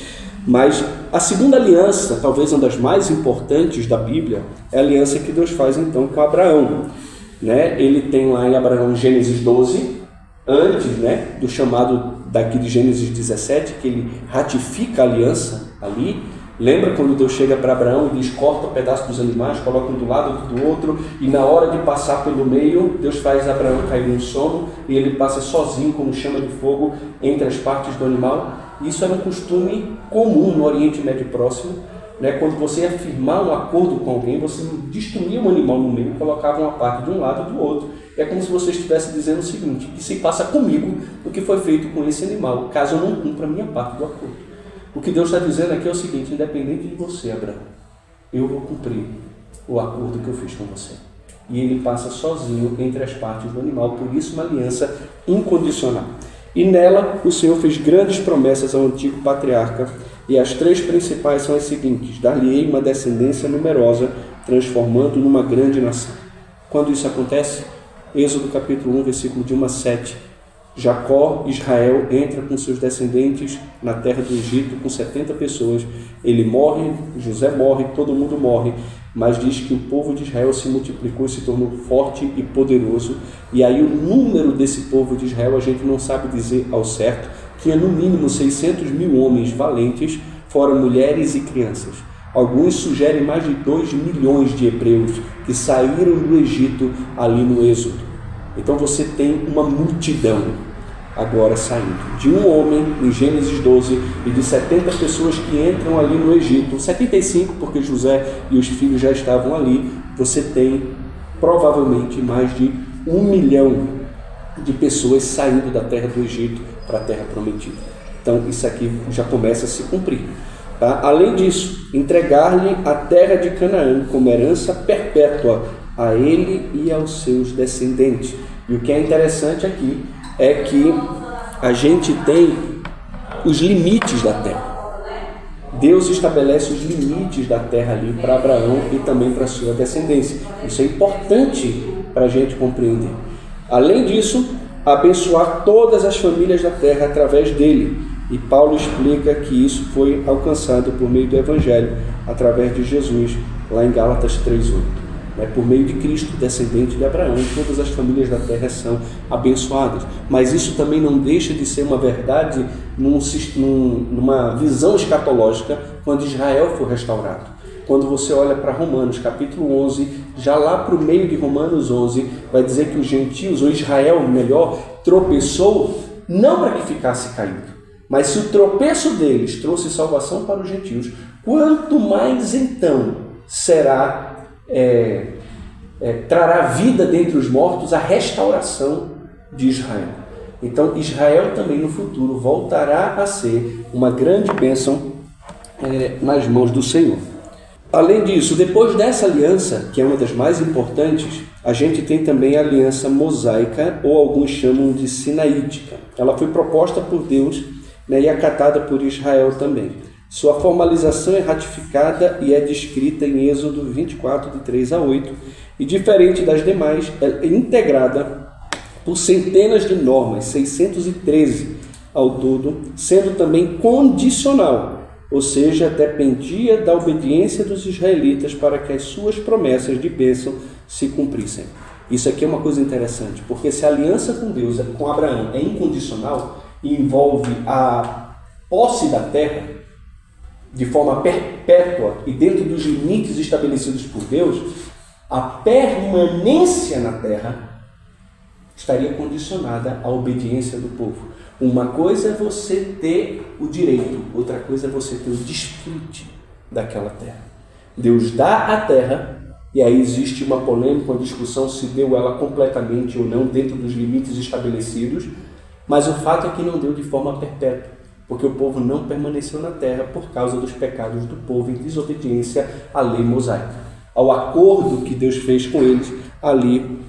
Mas a segunda aliança, talvez uma das mais importantes da Bíblia, é a aliança que Deus faz então com Abraão. Ele tem lá em Abraão Gênesis 12, antes do chamado daqui de Gênesis 17, que ele ratifica a aliança ali. Lembra quando Deus chega para Abraão e diz, corta o pedaço dos animais, coloca um do lado, outro do outro, e na hora de passar pelo meio, Deus faz Abraão cair no sono, e ele passa sozinho como chama de fogo entre as partes do animal. Isso era um costume comum no Oriente Médio Próximo. Quando você ia firmar um acordo com alguém, você destruía um animal no meio e colocava uma parte de um lado e do outro. É como se você estivesse dizendo o seguinte, que se passa comigo o que foi feito com esse animal, caso eu não cumpra a minha parte do acordo. O que Deus está dizendo aqui é o seguinte, independente de você, Abraão, eu vou cumprir o acordo que eu fiz com você. E ele passa sozinho entre as partes do animal, por isso uma aliança incondicional. E nela o Senhor fez grandes promessas ao antigo patriarca, e as três principais são as seguintes: dar-lhe-ei uma descendência numerosa, transformando numa grande nação. Quando isso acontece? Êxodo capítulo 1, versículo de 1 a 7. Jacó, Israel, entra com seus descendentes na terra do Egito com 70 pessoas. Ele morre, José morre, todo mundo morre, mas diz que o povo de Israel se multiplicou e se tornou forte e poderoso. E aí o número desse povo de Israel a gente não sabe dizer ao certo. Tinha no mínimo 600 mil homens valentes, fora mulheres e crianças. Alguns sugerem mais de 2 milhões de hebreus que saíram do Egito ali no Êxodo. Então você tem uma multidão agora saindo de um homem em Gênesis 12 e de 70 pessoas que entram ali no Egito, 75 porque José e os filhos já estavam ali. Você tem provavelmente mais de 1 milhão de pessoas saindo da terra do Egito para a terra prometida. Então isso aqui já começa a se cumprir. Tá? Além disso, entregar-lhe a terra de Canaã como herança perpétua a ele e aos seus descendentes. E o que é interessante aqui é que a gente tem os limites da terra. Deus estabelece os limites da terra ali para Abraão e também para a sua descendência. Isso é importante para a gente compreender. Além disso, abençoar todas as famílias da terra através dele. E Paulo explica que isso foi alcançado por meio do Evangelho, através de Jesus, lá em Gálatas 3:8. Por meio de Cristo, descendente de Abraão, todas as famílias da terra são abençoadas. Mas isso também não deixa de ser uma verdade numa visão escatológica quando Israel for restaurado. Quando você olha para Romanos, capítulo 11, já lá para o meio de Romanos 11, vai dizer que os gentios, ou Israel, melhor, tropeçou não para que ficasse caído. Mas se o tropeço deles trouxe salvação para os gentios, quanto mais então trará vida dentre os mortos a restauração de Israel. Então Israel também no futuro voltará a ser uma grande bênção nas mãos do Senhor. Além disso, depois dessa aliança, que é uma das mais importantes, a gente tem também a aliança mosaica, ou alguns chamam de sinaítica. Ela foi proposta por Deus, e acatada por Israel também. Sua formalização é ratificada e é descrita em Êxodo 24, de 3 a 8, e diferente das demais, é integrada por centenas de normas, 613 ao todo, sendo também condicional, ou seja, dependia da obediência dos israelitas para que as suas promessas de bênção se cumprissem. Isso aqui é uma coisa interessante, porque se a aliança com Deus, com Abraão, é incondicional e envolve a posse da terra de forma perpétua e dentro dos limites estabelecidos por Deus, a permanência na terra estaria condicionada à obediência do povo. Uma coisa é você ter o direito, outra coisa é você ter o desfrute daquela terra. Deus dá a terra, e aí existe uma polêmica, uma discussão se deu ela completamente ou não dentro dos limites estabelecidos, mas o fato é que não deu de forma perpétua, porque o povo não permaneceu na terra por causa dos pecados do povo em desobediência à lei mosaica, ao acordo que Deus fez com eles ali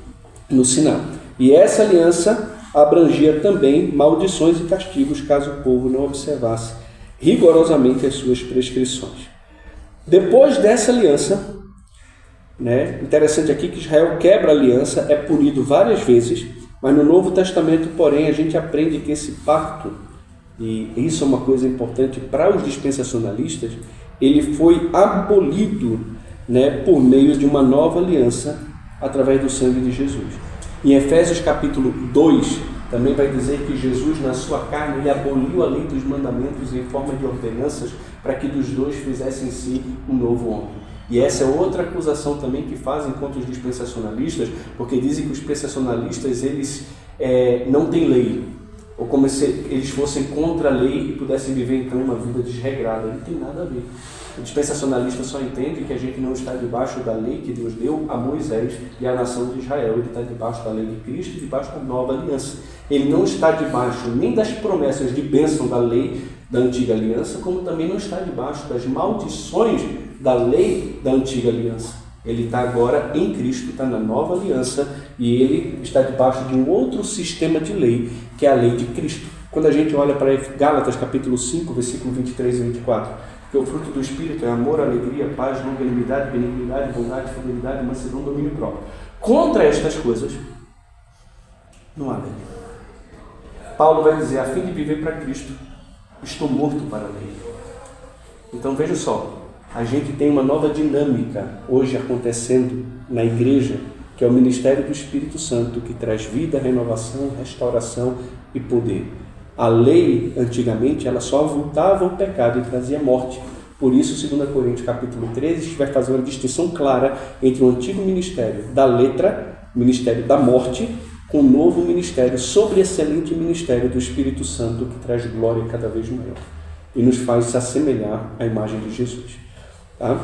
no Sinai. E essa aliança abrangia também maldições e castigos caso o povo não observasse rigorosamente as suas prescrições. Depois dessa aliança, interessante aqui que Israel quebra a aliança, é punido várias vezes, mas no Novo Testamento, porém, a gente aprende que esse pacto, e isso é uma coisa importante para os dispensacionalistas, ele foi abolido por meio de uma nova aliança através do sangue de Jesus. Em Efésios capítulo 2, também vai dizer que Jesus, na sua carne, ele aboliu a lei dos mandamentos em forma de ordenanças para que dos dois fizessem em si um novo homem. E essa é outra acusação também que fazem contra os dispensacionalistas, porque dizem que os dispensacionalistas eles não têm lei, ou como se eles fossem contra a lei e pudessem viver então uma vida desregrada. Não tem nada a ver. O dispensacionalista só entende que a gente não está debaixo da lei que Deus deu a Moisés e à nação de Israel. Ele está debaixo da lei de Cristo e debaixo da nova aliança. Ele não está debaixo nem das promessas de bênção da lei da antiga aliança, como também não está debaixo das maldições da lei da antiga aliança. Ele está agora em Cristo, está na nova aliança, e ele está debaixo de um outro sistema de lei, que é a lei de Cristo. Quando a gente olha para Gálatas capítulo 5, versículo 23 e 24, que o fruto do Espírito é amor, alegria, paz, longanimidade, benignidade, bondade, fidelidade, mansidão, domínio próprio. Contra estas coisas, não há lei. Paulo vai dizer, a fim de viver para Cristo, estou morto para a lei. Então veja só, a gente tem uma nova dinâmica hoje acontecendo na igreja, que é o ministério do Espírito Santo, que traz vida, renovação, restauração e poder. A lei, antigamente, ela só avultava o pecado e trazia morte. Por isso, 2 Coríntios capítulo 13, vai fazer uma distinção clara entre o antigo ministério da letra, ministério da morte, com o novo ministério, sobreexcelente ministério do Espírito Santo, que traz glória cada vez maior e nos faz se assemelhar à imagem de Jesus. Tá?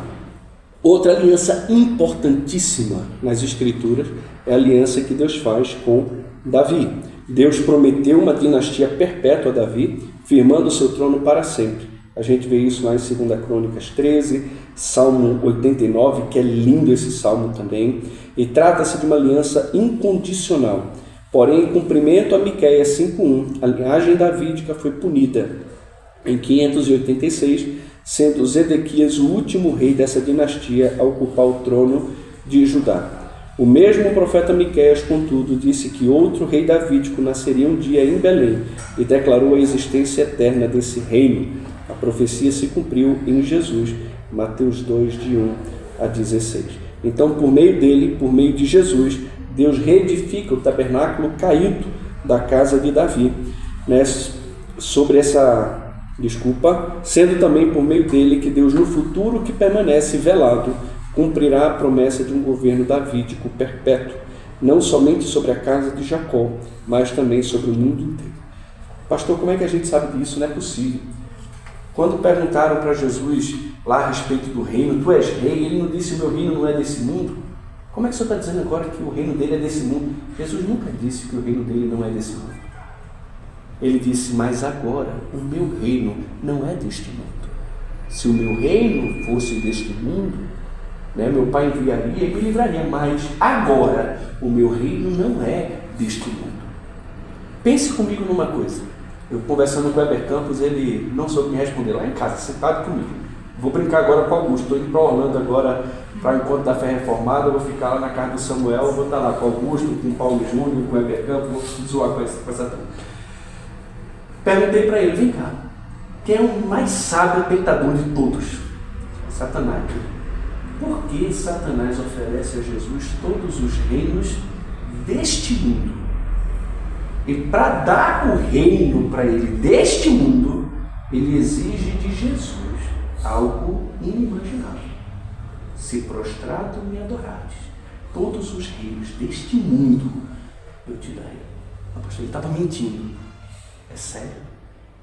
Outra aliança importantíssima nas Escrituras é a aliança que Deus faz com Davi. Deus prometeu uma dinastia perpétua a Davi, firmando o seu trono para sempre. A gente vê isso lá em 2 Crônicas 13, Salmo 89, que é lindo esse salmo também, e trata-se de uma aliança incondicional. Porém, em cumprimento a Miqueias 5:1, a linhagem davídica foi punida em 586, sendo Zedequias o último rei dessa dinastia a ocupar o trono de Judá. O mesmo profeta Miqueias, contudo, disse que outro rei davídico nasceria um dia em Belém e declarou a existência eterna desse reino. A profecia se cumpriu em Jesus, Mateus 2, de 1 a 16. Então, por meio dele, por meio de Jesus, Deus reedifica o tabernáculo caído da casa de Davi, né? Sendo também por meio dele que Deus, no futuro que permanece velado, cumprirá a promessa de um governo davídico perpétuo, não somente sobre a casa de Jacó, mas também sobre o mundo inteiro. Pastor, como é que a gente sabe disso? Não é possível. Quando perguntaram para Jesus lá a respeito do reino, tu és rei, ele não disse, o meu reino não é desse mundo. Como é que o senhor está dizendo agora que o reino dele é desse mundo? Jesus nunca disse que o reino dele não é desse mundo. Ele disse, mas agora o meu reino não é deste mundo. Se o meu reino fosse deste mundo, né, meu pai enviaria e me livraria, mas agora o meu reino não é deste mundo. Pense comigo numa coisa. Eu conversando com o Weber Campos, ele não soube me responder lá em casa, sentado comigo. Vou brincar agora com o Augusto, estou indo para Orlando agora para o encontro da fé reformada, eu vou ficar lá na casa do Samuel, eu vou estar lá com o Augusto, com o Paulo Júnior, com o Weber Campos, vou zoar com essa turma. Perguntei para ele, vem cá, quem é o mais sábio tentador de todos? Satanás. Por que Satanás oferece a Jesus todos os reinos deste mundo? E para dar o reino para ele deste mundo, ele exige de Jesus algo inimaginável. Se prostrado me adorares, todos os reinos deste mundo eu te darei. Apóstolo, ele estava mentindo. É sério?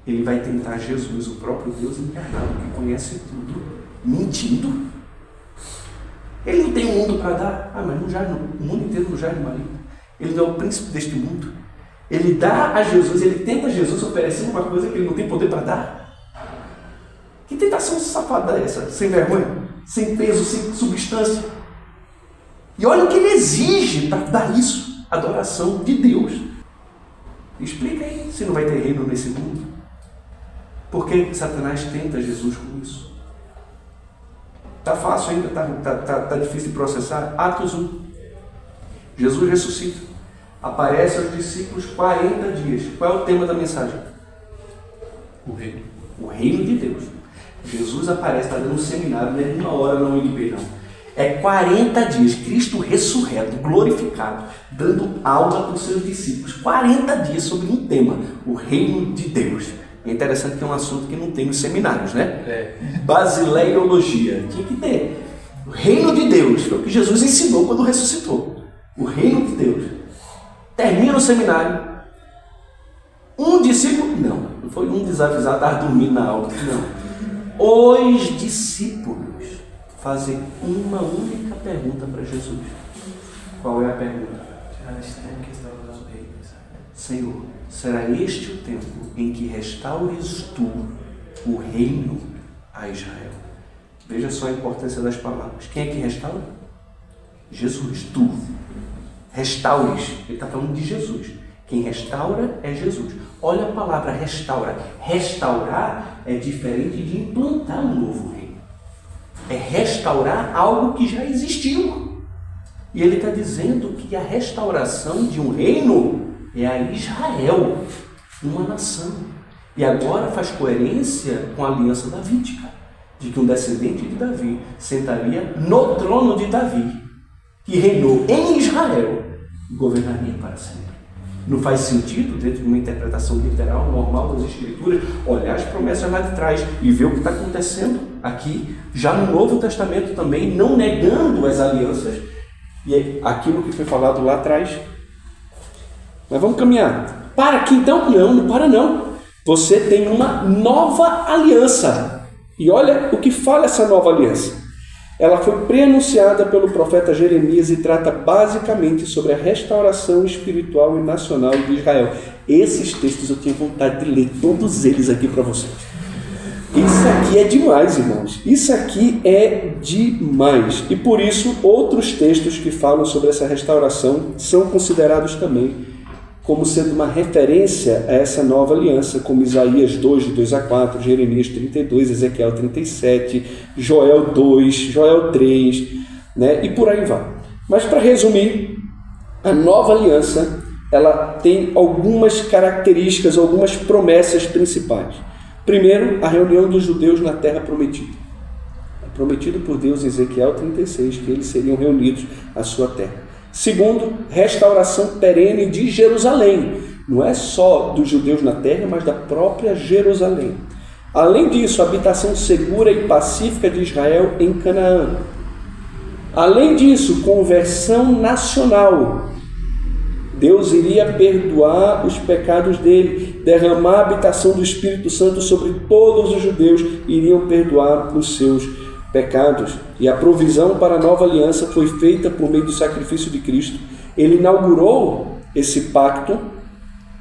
Ele vai tentar Jesus, o próprio Deus encarnado, que conhece tudo, mentindo? Ele não tem um mundo para dar. Mas o mundo inteiro não jaz no maligno. Ele não é o príncipe deste mundo. Ele dá a Jesus, ele tenta a Jesus oferecer uma coisa que ele não tem poder para dar. Que tentação safada é essa? Sem vergonha, sem peso, sem substância. E olha o que ele exige para dar isso. Adoração de Deus. Explica aí se não vai ter reino nesse mundo. Por que Satanás tenta Jesus com isso? Está fácil ainda, tá difícil de processar. Atos 1. Jesus ressuscita. Aparece aos discípulos 40 dias. Qual é o tema da mensagem? O reino. O reino de Deus. Jesus aparece, está dando um seminário, não é uma hora na UNB, não. É 40 dias, Cristo ressurreto, glorificado, dando aula para os seus discípulos. 40 dias sobre um tema, o reino de Deus. É interessante que é um assunto que não tem nos seminários, né? Basileologia. Tinha que ter. O reino de Deus, foi o que Jesus ensinou quando ressuscitou. O reino de Deus. Termina o seminário. Um discípulo, não foi um desavisado, estava dormindo na aula, não. Os discípulos fazem uma única pergunta para Jesus. Qual é a pergunta? Senhor, será este o tempo em que restaures tu o reino a Israel? Veja só a importância das palavras. Quem é que restaura? Jesus, tu. Restaures. Ele está falando de Jesus. Quem restaura é Jesus. Olha a palavra restaura. Restaurar é diferente de implantar um novo reino. É restaurar algo que já existiu. E ele está dizendo que a restauração de um reino é a Israel, uma nação. E agora faz coerência com a aliança davídica, de que um descendente de Davi sentaria no trono de Davi, que reinou em Israel e governaria para sempre. Não faz sentido, dentro de uma interpretação literal, normal das Escrituras, olhar as promessas lá de trás e ver o que está acontecendo aqui, já no Novo Testamento também, não negando as alianças e aquilo que foi falado lá atrás. Mas vamos caminhar. Para aqui então? Não para não. Você tem uma nova aliança. E olha o que fala essa nova aliança. Ela foi preanunciada pelo profeta Jeremias e trata basicamente sobre a restauração espiritual e nacional de Israel. Esses textos eu tinha vontade de ler todos eles aqui para vocês. Isso aqui é demais, irmãos. Isso aqui é demais. E por isso, outros textos que falam sobre essa restauração são considerados também como sendo uma referência a essa nova aliança, como Isaías 2, de 2 a 4, Jeremias 32, Ezequiel 37, Joel 2, Joel 3, né? E por aí vai. Mas para resumir, a nova aliança, ela tem algumas características, algumas promessas principais. Primeiro, a reunião dos judeus na terra prometida. Prometido por Deus em Ezequiel 36, que eles seriam reunidos à sua terra. Segundo, restauração perene de Jerusalém. Não é só dos judeus na terra, mas da própria Jerusalém. Além disso, habitação segura e pacífica de Israel em Canaã. Além disso, conversão nacional. Deus iria perdoar os pecados dele, derramar a habitação do Espírito Santo sobre todos os judeus, iriam perdoar os seus pecados. E a provisão para a nova aliança foi feita por meio do sacrifício de Cristo. Ele inaugurou esse pacto,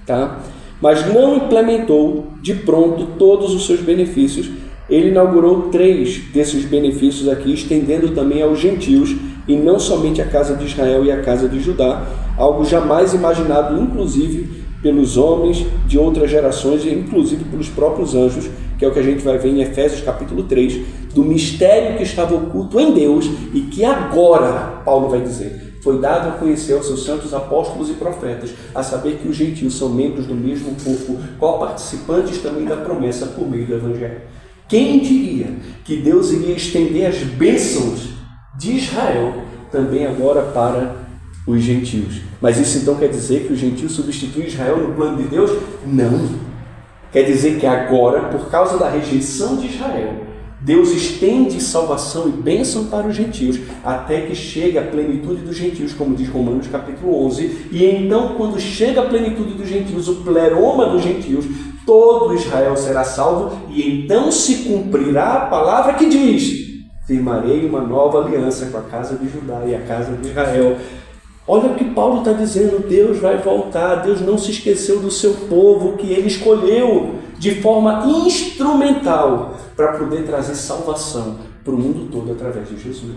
tá? Mas não implementou de pronto todos os seus benefícios. Ele inaugurou 3 desses benefícios aqui, estendendo também aos gentios, e não somente à casa de Israel e à casa de Judá, algo jamais imaginado, inclusive, pelos homens de outras gerações e inclusive pelos próprios anjos, que é o que a gente vai ver em Efésios capítulo 3, do mistério que estava oculto em Deus e que agora, Paulo vai dizer, foi dado a conhecer aos seus santos apóstolos e profetas, a saber que os gentios são membros do mesmo corpo, co-participantes também da promessa por meio do Evangelho. Quem diria que Deus iria estender as bênçãos de Israel também agora para os gentios? Mas isso então quer dizer que os gentios substituem Israel no plano de Deus? Não. Quer dizer que agora, por causa da rejeição de Israel, Deus estende salvação e bênção para os gentios, até que chegue a plenitude dos gentios, como diz Romanos capítulo 11. E então, quando chega a plenitude dos gentios, o pleroma dos gentios, todo Israel será salvo, e então se cumprirá a palavra que diz: firmarei uma nova aliança com a casa de Judá e a casa de Israel. Olha o que Paulo está dizendo, Deus vai voltar, Deus não se esqueceu do seu povo, que ele escolheu de forma instrumental para poder trazer salvação para o mundo todo através de Jesus.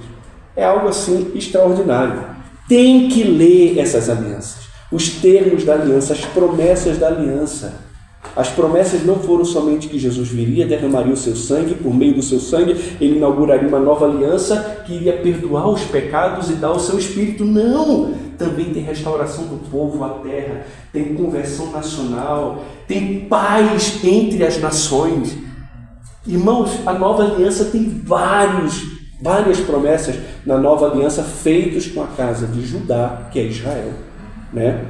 É algo assim extraordinário. Tem que ler essas alianças, os termos da aliança, as promessas da aliança. As promessas não foram somente que Jesus viria, derramaria o seu sangue, por meio do seu sangue ele inauguraria uma nova aliança que iria perdoar os pecados e dar o seu Espírito. Não! Também tem restauração do povo à terra, tem conversão nacional, tem paz entre as nações. Irmãos, a nova aliança tem várias promessas na nova aliança feitas com a casa de Judá, que é Israel, né?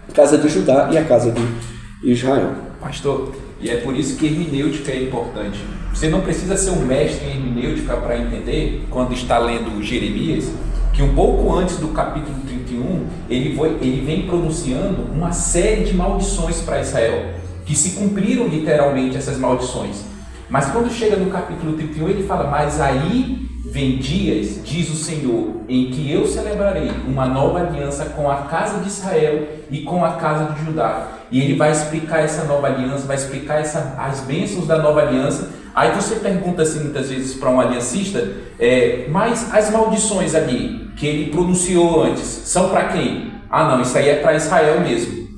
A casa de Judá e a casa de Israel. Pastor, e é por isso que hermenêutica é importante. Você não precisa ser um mestre em hermenêutica para entender, quando está lendo Jeremias, que um pouco antes do capítulo 31, ele vem pronunciando uma série de maldições para Israel, que se cumpriram literalmente essas maldições. Mas quando chega no capítulo 31, ele fala: mas aí vem dias, diz o Senhor, em que eu celebrarei uma nova aliança com a casa de Israel e com a casa de Judá. E ele vai explicar essa nova aliança, vai explicar as bênçãos da nova aliança. Aí você pergunta assim muitas vezes para um aliancista, mas as maldições ali que ele pronunciou antes, são para quem? Ah não, isso aí é para Israel mesmo.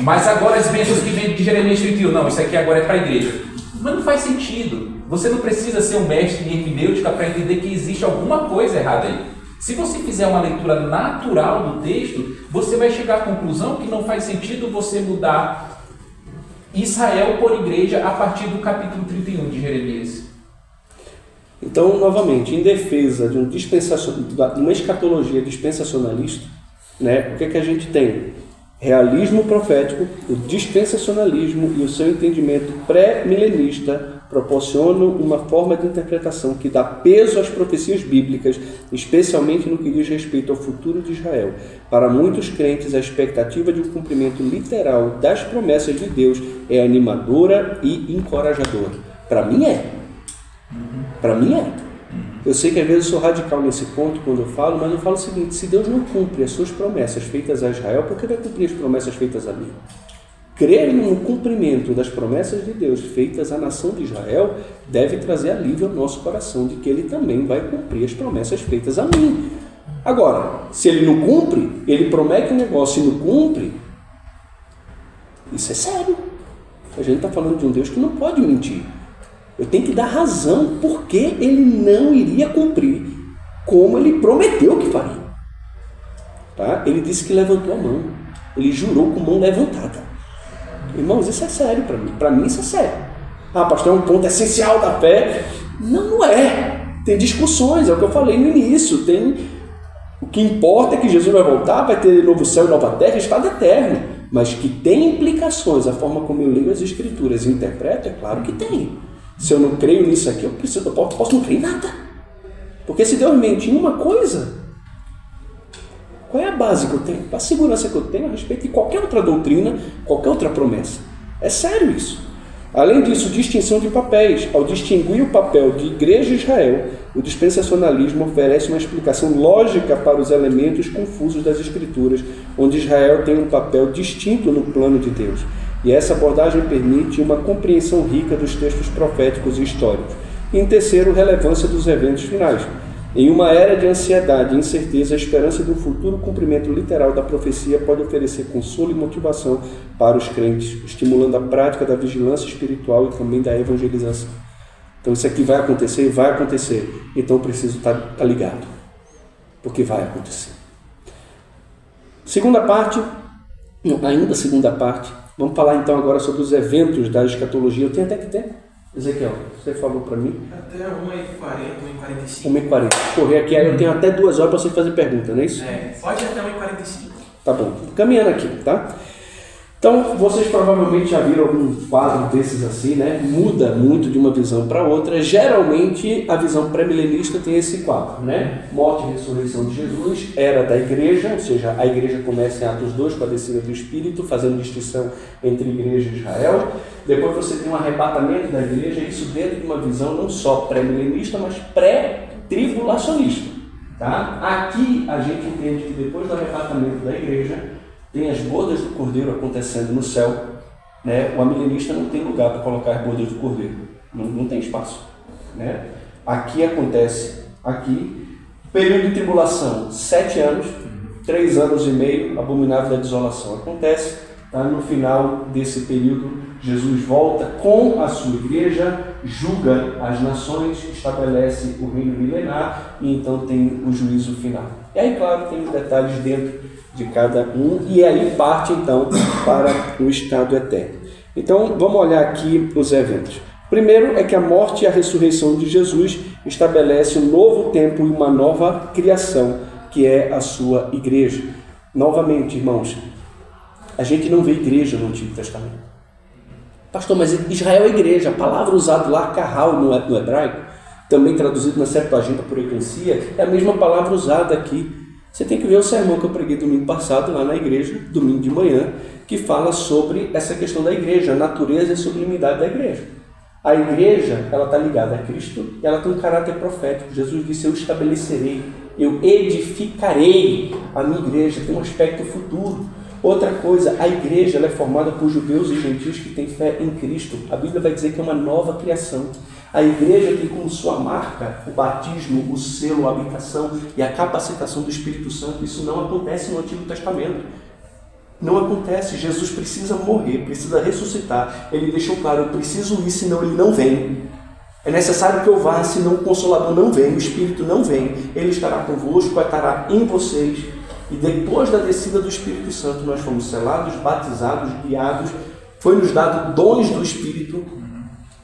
Mas agora as bênçãos que vem de Jeremias 31, não, isso aqui agora é para a igreja. Mas não faz sentido. Você não precisa ser um mestre em hermenêutica para entender que existe alguma coisa errada aí. Se você fizer uma leitura natural do texto, você vai chegar à conclusão que não faz sentido você mudar Israel por igreja a partir do capítulo 31 de Jeremias. Então, novamente, em defesa de uma escatologia dispensacionalista, né, o que a gente tem? Realismo profético, o dispensacionalismo e o seu entendimento pré-milenista proporcionam uma forma de interpretação que dá peso às profecias bíblicas, especialmente no que diz respeito ao futuro de Israel. Para muitos crentes, a expectativa de um cumprimento literal das promessas de Deus é animadora e encorajadora. Para mim é. Para mim é. Eu sei que às vezes eu sou radical nesse ponto quando eu falo, mas eu falo o seguinte: se Deus não cumpre as suas promessas feitas a Israel, por que vai cumprir as promessas feitas a mim? Crer no cumprimento das promessas de Deus feitas à nação de Israel deve trazer alívio ao nosso coração de que Ele também vai cumprir as promessas feitas a mim. Agora, se Ele não cumpre, Ele promete um negócio e não cumpre, Isso é sério. A gente está falando de um Deus que não pode mentir. Eu tenho que dar razão porque ele não iria cumprir como ele prometeu que faria. Tá? Ele disse que levantou a mão. Ele jurou com mão levantada. Irmãos, isso é sério para mim. Para mim isso é sério. Ah, pastor, é um ponto essencial da fé. Não, não é. Tem discussões, é o que eu falei no início. O que importa é que Jesus vai voltar, vai ter novo céu e nova terra, estado eterno. Mas que tem implicações, a forma como eu leio as Escrituras e interpreto, é claro que tem. Se eu não creio nisso aqui, eu posso não crer em nada. Porque se Deus mente em uma coisa, qual é a base que eu tenho? A segurança que eu tenho a respeito de qualquer outra doutrina, qualquer outra promessa. É sério isso. Além disso, distinção de papéis. Ao distinguir o papel de Igreja e Israel, o dispensacionalismo oferece uma explicação lógica para os elementos confusos das Escrituras, onde Israel tem um papel distinto no plano de Deus. E essa abordagem permite uma compreensão rica dos textos proféticos e históricos. E, em terceiro, relevância dos eventos finais. Em uma era de ansiedade e incerteza, a esperança de um futuro cumprimento literal da profecia pode oferecer consolo e motivação para os crentes, estimulando a prática da vigilância espiritual e também da evangelização. Então isso aqui vai acontecer e vai acontecer. Então eu preciso estar ligado, porque vai acontecer. Segunda parte, vamos falar então agora sobre os eventos da escatologia. Eu tenho até que tempo? Ezequiel, você falou para mim? Até 1h40, 1h45. 1h40. Correr aqui, aí eu tenho até 2 horas para você fazer pergunta, não é isso? Pode ir até 1h45. Tá bom, caminhando aqui, tá? Então, vocês provavelmente já viram algum quadro desses assim, né? Muda muito de uma visão para outra. Geralmente, a visão pré-milenista tem esse quadro, né? Morte e ressurreição de Jesus, era da igreja, ou seja, a igreja começa em Atos 2 com a descida do Espírito, fazendo distinção entre igreja e Israel. Depois você tem um arrebatamento da igreja, isso dentro de uma visão não só pré-milenista, mas pré-tribulacionista. Tá? Aqui a gente entende que depois do arrebatamento da igreja, tem as bodas do Cordeiro acontecendo no céu. Né? O amilenista não tem lugar para colocar as bodas do Cordeiro, não tem espaço. Né? Aqui acontece, período de tribulação, 7 anos, 3 anos e meio, abominável da desolação. Acontece, tá? No final desse período, Jesus volta com a sua igreja, julga as nações, estabelece o reino milenar e então tem o juízo final. E aí, claro, tem os detalhes dentro de cada um e aí parte então para o estado eterno. Então, vamos olhar aqui os eventos. Primeiro é que a morte e a ressurreição de Jesus estabelece um novo tempo e uma nova criação, que é a sua igreja. Novamente, irmãos, a gente não vê igreja no Antigo Testamento. Pastor, mas Israel é igreja. A palavra usada lá, carral, no hebraico, também traduzido na Septuaginta por eclesia, é a mesma palavra usada aqui. Você tem que ver o sermão que eu preguei domingo passado lá na igreja, domingo de manhã, que fala sobre essa questão da igreja, a natureza e a sublimidade da igreja. A igreja, ela está ligada a Cristo e ela tem um caráter profético. Jesus disse, eu estabelecerei, eu edificarei a minha igreja, tem um aspecto futuro. Outra coisa, a igreja ela é formada por judeus e gentios que têm fé em Cristo. A Bíblia vai dizer que é uma nova criação. A igreja tem como sua marca o batismo, o selo, a habitação e a capacitação do Espírito Santo. Isso não acontece no Antigo Testamento. Não acontece. Jesus precisa morrer, precisa ressuscitar. Ele deixou claro, eu preciso ir, senão ele não vem. É necessário que eu vá, senão o Consolador não vem, o Espírito não vem. Ele estará convosco, estará em vocês. E depois da descida do Espírito Santo, nós fomos selados, batizados, guiados. Foi-nos dado dons do Espírito.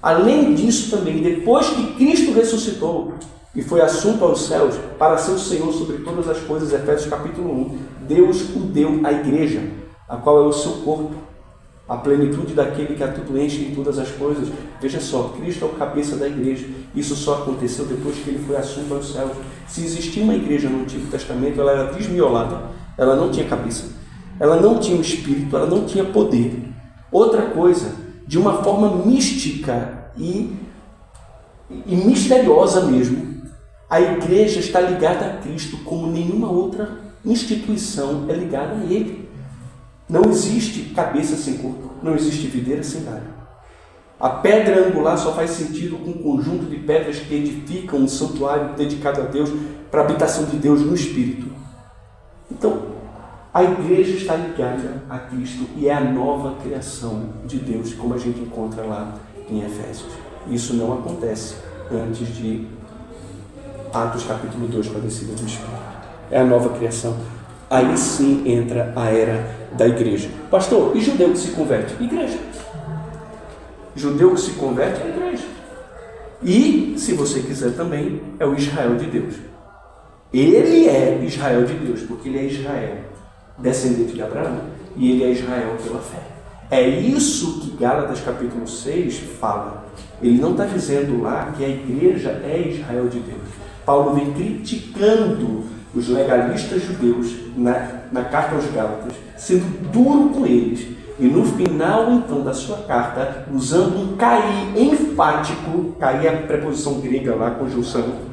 Além disso também, depois que Cristo ressuscitou e foi assunto aos céus para ser o Senhor sobre todas as coisas, Efésios capítulo 1, Deus o deu à igreja, a qual é o seu corpo, a plenitude daquele que a tudo enche em todas as coisas. Veja só, Cristo é o cabeça da igreja. Isso só aconteceu depois que ele foi assunto aos céus. Se existia uma igreja no Antigo Testamento, ela era desmiolada, ela não tinha cabeça, ela não tinha um espírito, ela não tinha poder. Outra coisa, de uma forma mística e misteriosa mesmo, a igreja está ligada a Cristo como nenhuma outra instituição é ligada a Ele. Não existe cabeça sem corpo, não existe videira sem galho. A pedra angular só faz sentido com um conjunto de pedras que edificam um santuário dedicado a Deus, para a habitação de Deus no Espírito. Então, A igreja está ligada a Cristo e é a nova criação de Deus, como a gente encontra lá em Efésios. Isso não acontece antes de Atos capítulo 2, com a descida do Espírito. É a nova criação. Aí sim entra a era da igreja. Pastor, e judeu que se converte? Igreja. Judeu que se converte é igreja. E, se você quiser também, é o Israel de Deus. Ele é Israel de Deus, porque ele é Israel, descendente de Abraão, e ele é Israel pela fé. É isso que Gálatas capítulo 6 fala. Ele não está dizendo lá que a igreja é Israel de Deus. Paulo vem criticando os legalistas judeus na carta aos Gálatas, sendo duro com eles. E no final, então, da sua carta, usando um caí enfático, caí é a preposição grega lá, conjunção,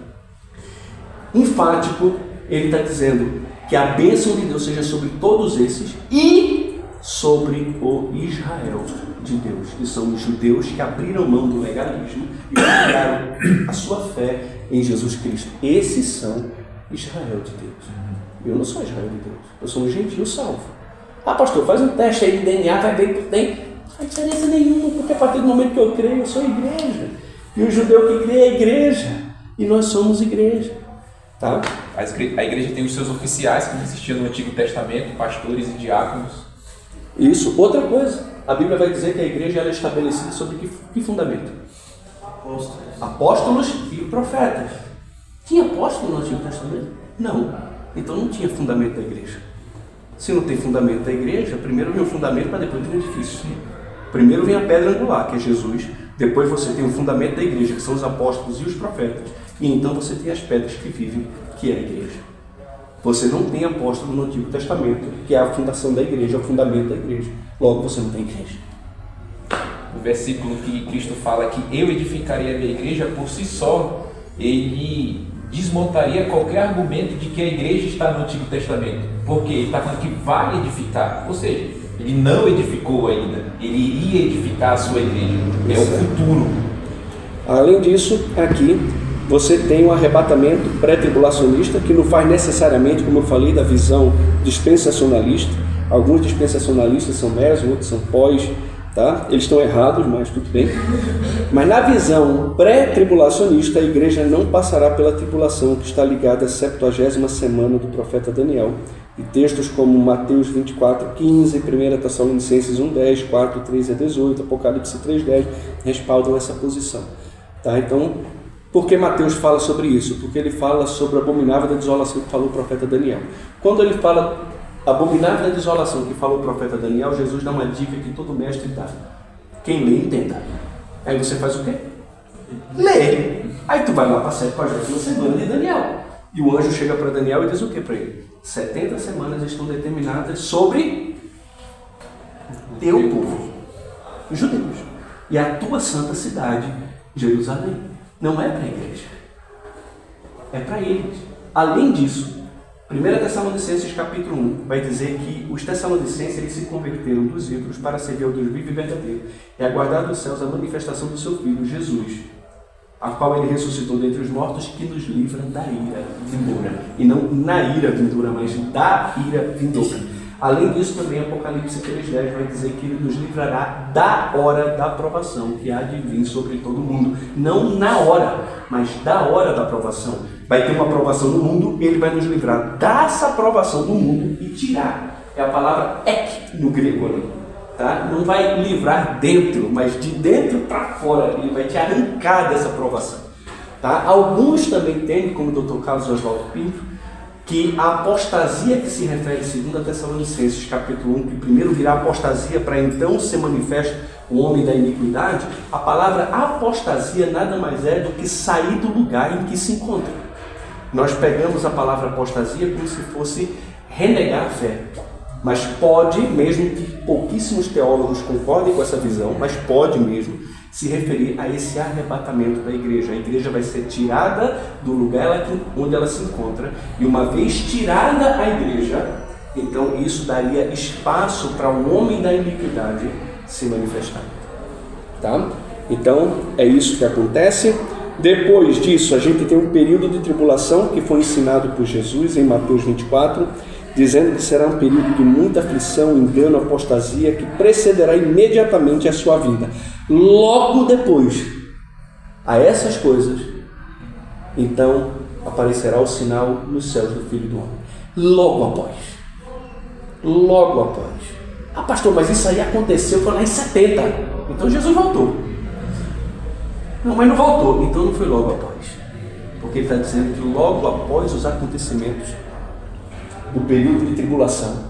enfático, ele está dizendo que a bênção de Deus seja sobre todos esses e sobre o Israel de Deus, que são os judeus que abriram mão do legalismo e pegaram a sua fé em Jesus Cristo. Esses são Israel de Deus. Eu não sou Israel de Deus, eu sou um gentio salvo. Ah, pastor, faz um teste aí de DNA, vai ver que tem. Não faz diferença nenhuma, porque a partir do momento que eu creio, eu sou igreja. E o judeu que crê é igreja. E nós somos igreja. Tá? A igreja tem os seus oficiais, que existiam no Antigo Testamento, pastores e diáconos. Isso. Outra coisa, a Bíblia vai dizer que a igreja ela é estabelecida sobre que fundamento? Apóstolos e profetas. Tinha apóstolo no Antigo Testamento? Não. Então não tinha fundamento da igreja. Se não tem fundamento da igreja, primeiro vem o fundamento para depois vem o edifício. Primeiro vem a pedra angular, que é Jesus. Depois você tem o fundamento da igreja, que são os apóstolos e os profetas. E então você tem as pedras que vivem, que é a igreja. Você não tem apóstolo no Antigo Testamento, que é a fundação da igreja, é o fundamento da igreja. Logo você não tem igreja. O versículo que Cristo fala que eu edificaria a minha igreja, por si só, ele desmontaria qualquer argumento de que a igreja está no Antigo Testamento, porque ele está falando que vai edificar, ou seja, ele não edificou ainda, ele iria edificar a sua igreja, é o futuro. Além disso, aqui você tem o arrebatamento pré-tribulacionista, que não faz necessariamente, como eu falei, da visão dispensacionalista. Alguns dispensacionalistas são meros, outros são pós, tá? Eles estão errados, mas tudo bem. Mas na visão pré-tribulacionista, a igreja não passará pela tribulação, que está ligada à 70ª semana do profeta Daniel. E textos como Mateus 24:15, 1 Tessalonicenses 1:10, 4:13-18, Apocalipse 3:10 respaldam essa posição. Tá? Então, por que Mateus fala sobre isso? Porque ele fala sobre a abominável da desolação que falou o profeta Daniel. Quando ele fala abominável da desolação que falou o profeta Daniel, Jesus dá uma dica que todo mestre dá. Quem lê, entenda. Aí você faz o quê? Lê. Aí tu vai lá para a 70ª semana de Daniel. E o anjo chega para Daniel e diz o que para ele? 70 semanas estão determinadas sobre teu povo, os judeus, e a tua santa cidade, Jerusalém. Não é para a igreja, é para eles. Além disso, 1 Tessalonicenses capítulo 1 vai dizer que os Tessalonicenses eles se converteram dos ídolos para servir ao Deus vivo e verdadeiro e aguardar dos céus a manifestação do seu Filho, Jesus, a qual ele ressuscitou dentre os mortos, que nos livra da ira vindoura. E não na ira vindoura, mas da ira vindoura. Além disso, também Apocalipse 3:10 vai dizer que ele nos livrará da hora da provação, que há de vir sobre todo mundo. Não na hora, mas da hora da provação. Vai ter uma provação no mundo, ele vai nos livrar dessa provação do mundo e tirar. É a palavra ek no grego ali. Tá? Não vai livrar dentro, mas de dentro para fora. Ele vai te arrancar dessa provação. Tá? Alguns também entendem, como o Dr. Carlos Oswaldo Pinto, que a apostasia que se refere a 2 Tessalonicenses capítulo 1, que primeiro virá apostasia para então ser manifesto o homem da iniquidade, a palavra apostasia nada mais é do que sair do lugar em que se encontra. Nós pegamos a palavra apostasia como se fosse renegar a fé. Mas pode, mesmo que pouquíssimos teólogos concordem com essa visão, mas pode mesmo se referir a esse arrebatamento da igreja. A igreja vai ser tirada do lugar onde ela se encontra, e uma vez tirada a igreja, então isso daria espaço para o homem da iniquidade se manifestar. Tá? Então é isso que acontece. Depois disso, a gente tem um período de tribulação que foi ensinado por Jesus em Mateus 24, dizendo que será um período de muita aflição, engano, apostasia, que precederá imediatamente a sua vinda. Logo depois a essas coisas, então aparecerá o sinal nos céus do Filho do Homem. Logo após. Logo após. Ah, pastor, mas isso aí aconteceu, foi lá em 70. Então Jesus voltou. Não, mas não voltou. Então não foi logo após. Porque ele está dizendo que logo após os acontecimentos do período de tribulação,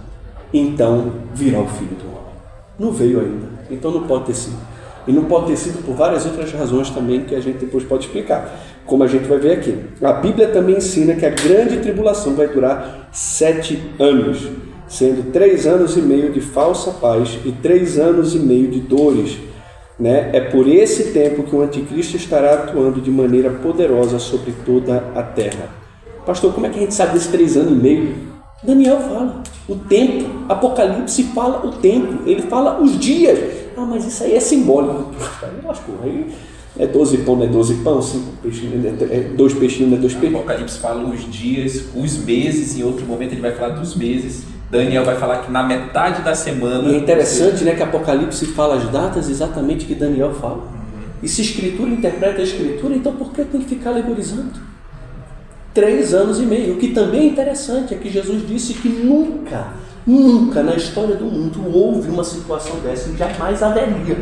então virá o Filho do Homem. Não veio ainda. Então não pode ter sido. E não pode ter sido por várias outras razões também que a gente depois pode explicar, como a gente vai ver aqui. A Bíblia também ensina que a grande tribulação vai durar 7 anos, sendo 3 anos e meio de falsa paz e 3 anos e meio de dores. É por esse tempo que o anticristo estará atuando de maneira poderosa sobre toda a terra. Pastor, como é que a gente sabe desses 3 anos e meio? Daniel fala o tempo, Apocalipse fala o tempo, ele fala os dias. Ah, mas isso aí é simbólico. Aí é 12 pão, não é 12 pão, 5 peixinhos, 2 peixinhos, não é 2 peixinhos. Apocalipse fala os dias, os meses, em outro momento ele vai falar dos meses. Daniel vai falar que na metade da semana... E é interessante, que Apocalipse fala as datas exatamente que Daniel fala. E se a Escritura interpreta a Escritura, então por que tem que ficar alegorizando? 3 anos e meio. O que também é interessante é que Jesus disse que nunca na história do mundo houve uma situação dessa e jamais haveria.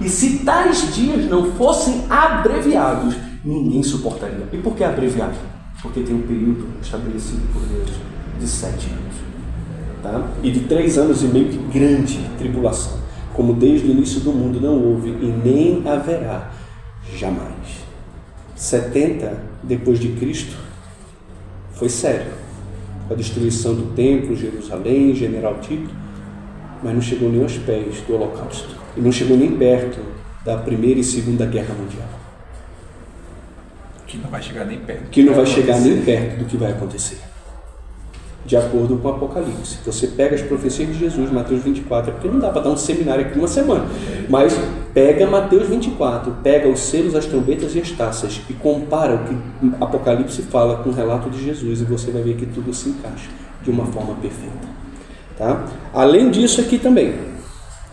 E se tais dias não fossem abreviados, ninguém suportaria. E por que abreviado? Porque tem um período estabelecido por Deus de 7 anos. Tá? E de 3 anos e meio de grande tribulação, como desde o início do mundo não houve e nem haverá jamais. 70 depois de Cristo foi sério. A destruição do templo, Jerusalém, General Tito, mas não chegou nem aos pés do Holocausto. E não chegou nem perto da Primeira e Segunda Guerra Mundial. Que não vai chegar nem perto. Que não vai chegar nem perto do que vai acontecer. De acordo com o Apocalipse. Você pega as profecias de Jesus, Mateus 24, porque não dá para dar um seminário aqui uma semana. Mas pega Mateus 24, pega os selos, as trombetas e as taças e compara o que Apocalipse fala com o relato de Jesus e você vai ver que tudo se encaixa de uma forma perfeita. Tá? Além disso aqui também,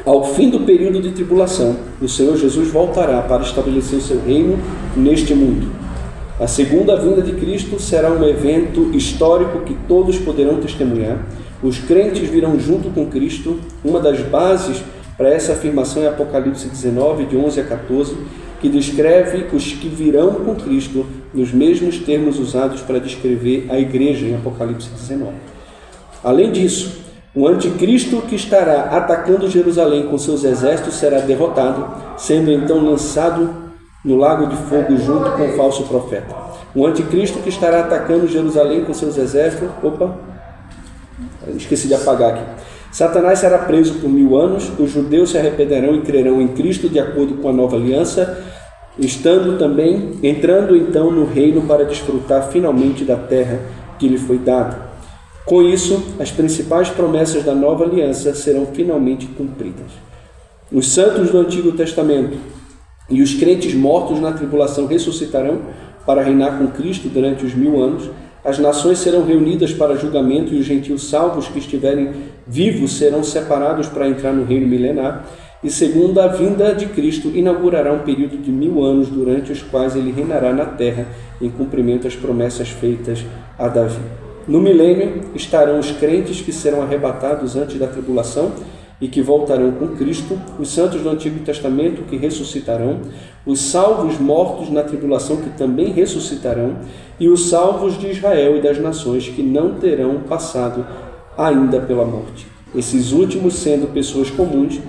ao fim do período de tribulação, o Senhor Jesus voltará para estabelecer o seu reino neste mundo. A segunda vinda de Cristo será um evento histórico que todos poderão testemunhar. Os crentes virão junto com Cristo. Uma das bases para essa afirmação é Apocalipse 19, de 11 a 14, que descreve os que virão com Cristo nos mesmos termos usados para descrever a igreja em Apocalipse 19. Além disso, o anticristo que estará atacando Jerusalém com seus exércitos será derrotado, sendo então lançado no lago de fogo junto com o falso profeta. O anticristo que estará atacando Jerusalém com seus exércitos... esqueci de apagar aqui. Satanás será preso por 1000 anos, os judeus se arrependerão e crerão em Cristo de acordo com a nova aliança, entrando então no reino para desfrutar finalmente da terra que lhe foi dada. Com isso, as principais promessas da nova aliança serão finalmente cumpridas. Os santos do Antigo Testamento e os crentes mortos na tribulação ressuscitarão para reinar com Cristo durante os 1000 anos. As nações serão reunidas para julgamento e os gentios salvos que estiverem vivos serão separados para entrar no reino milenar. E segundo a vinda de Cristo, inaugurará um período de 1000 anos durante os quais ele reinará na terra em cumprimento às promessas feitas a Davi. No milênio estarão os crentes que serão arrebatados antes da tribulação e que voltarão com Cristo, os santos do Antigo Testamento que ressuscitarão, os salvos mortos na tribulação que também ressuscitarão, e os salvos de Israel e das nações que não terão passado ainda pela morte. Esses últimos, sendo pessoas comuns,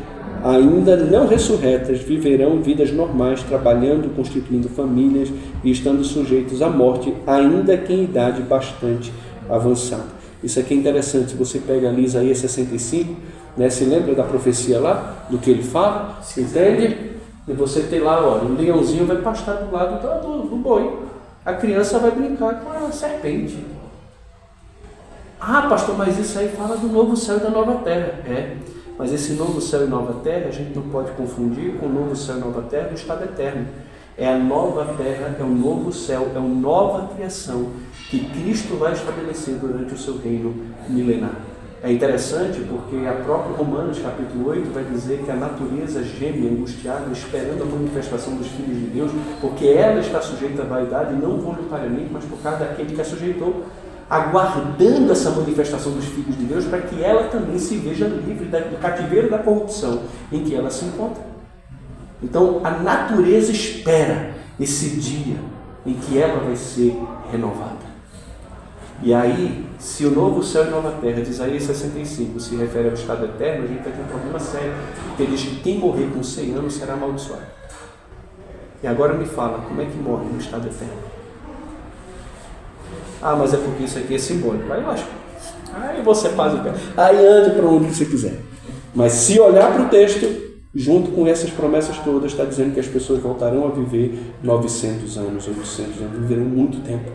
ainda não ressurretas, viverão vidas normais, trabalhando, constituindo famílias e estando sujeitos à morte, ainda que em idade bastante avançada. Isso aqui é interessante. Você pega ali Isaías 65, se lembra da profecia lá, do que ele fala, entende? E você tem lá, olha, o leãozinho vai pastar do lado do boi, a criança vai brincar com a serpente. Ah, pastor, mas isso aí fala do novo céu e da nova terra. Mas esse novo céu e nova terra a gente não pode confundir com o novo céu e nova terra do estado eterno. É a nova terra, é o novo céu, é uma nova criação que Cristo vai estabelecer durante o seu reino milenar. É interessante porque a própria Romanos capítulo 8 vai dizer que a natureza geme angustiada esperando a manifestação dos filhos de Deus, porque ela está sujeita à vaidade, não voluntariamente, mas por causa daquele que a sujeitou, aguardando essa manifestação dos filhos de Deus para que ela também se veja livre do cativeiro da corrupção em que ela se encontra. Então a natureza espera esse dia em que ela vai ser renovada. E aí, se o novo céu e nova terra de Isaías 65 se refere ao estado eterno, a gente vai ter um problema sério, porque ele diz que quem morrer com 100 anos será amaldiçoado. E agora me fala, como é que morre no estado eterno? Ah, mas é porque isso aqui é simbólico. Aí eu acho. Aí você faz o pé. Aí ande para onde você quiser. Mas se olhar para o texto, junto com essas promessas todas, está dizendo que as pessoas voltarão a viver 900 anos, 800 anos, viverão muito tempo.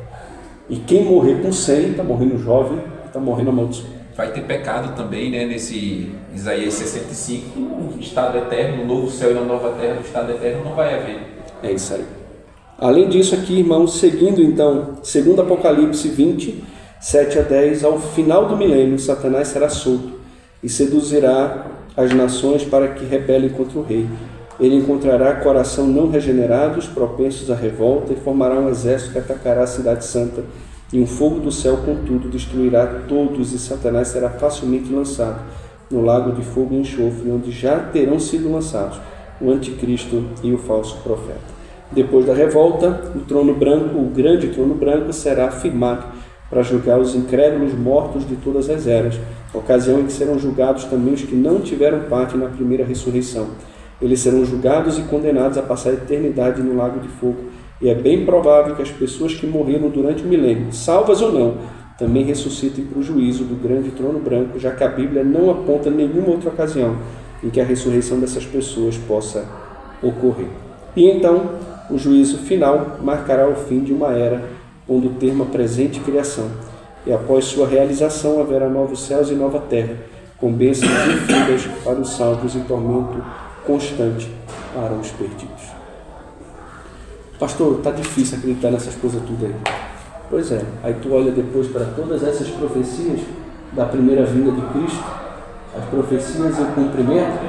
E quem morrer com 100 está morrendo jovem, está morrendo amaldiçoado. Vai ter pecado também, né, nesse Isaías 65, no estado eterno, no novo céu e na nova terra, no estado eterno não vai haver. É isso aí. Além disso aqui, irmãos, seguindo então, segundo Apocalipse 20, 7 a 10, ao final do milênio, Satanás será solto e seduzirá as nações para que rebelem contra o rei. Ele encontrará coração não regenerados, propensos à revolta, e formará um exército que atacará a cidade santa. E um fogo do céu, contudo, destruirá todos, e Satanás será facilmente lançado no lago de fogo e enxofre, onde já terão sido lançados o anticristo e o falso profeta. Depois da revolta, o trono branco, o grande trono branco, será firmado para julgar os incrédulos mortos de todas as eras, ocasião em que serão julgados também os que não tiveram parte na primeira ressurreição. Eles serão julgados e condenados a passar a eternidade no lago de fogo. E é bem provável que as pessoas que morreram durante o milênio, salvas ou não, também ressuscitem para o juízo do grande trono branco, já que a Bíblia não aponta nenhuma outra ocasião em que a ressurreição dessas pessoas possa ocorrer. E então, o juízo final marcará o fim de uma era, pondo o termo a presente criação. E após sua realização haverá novos céus e nova terra, com bênçãos infinitas para os salvos e tormento constante para os perdidos. Pastor, está difícil acreditar nessas coisas tudo aí. Pois é, aí tu olha depois para todas essas profecias da primeira vinda de Cristo, as profecias em cumprimento,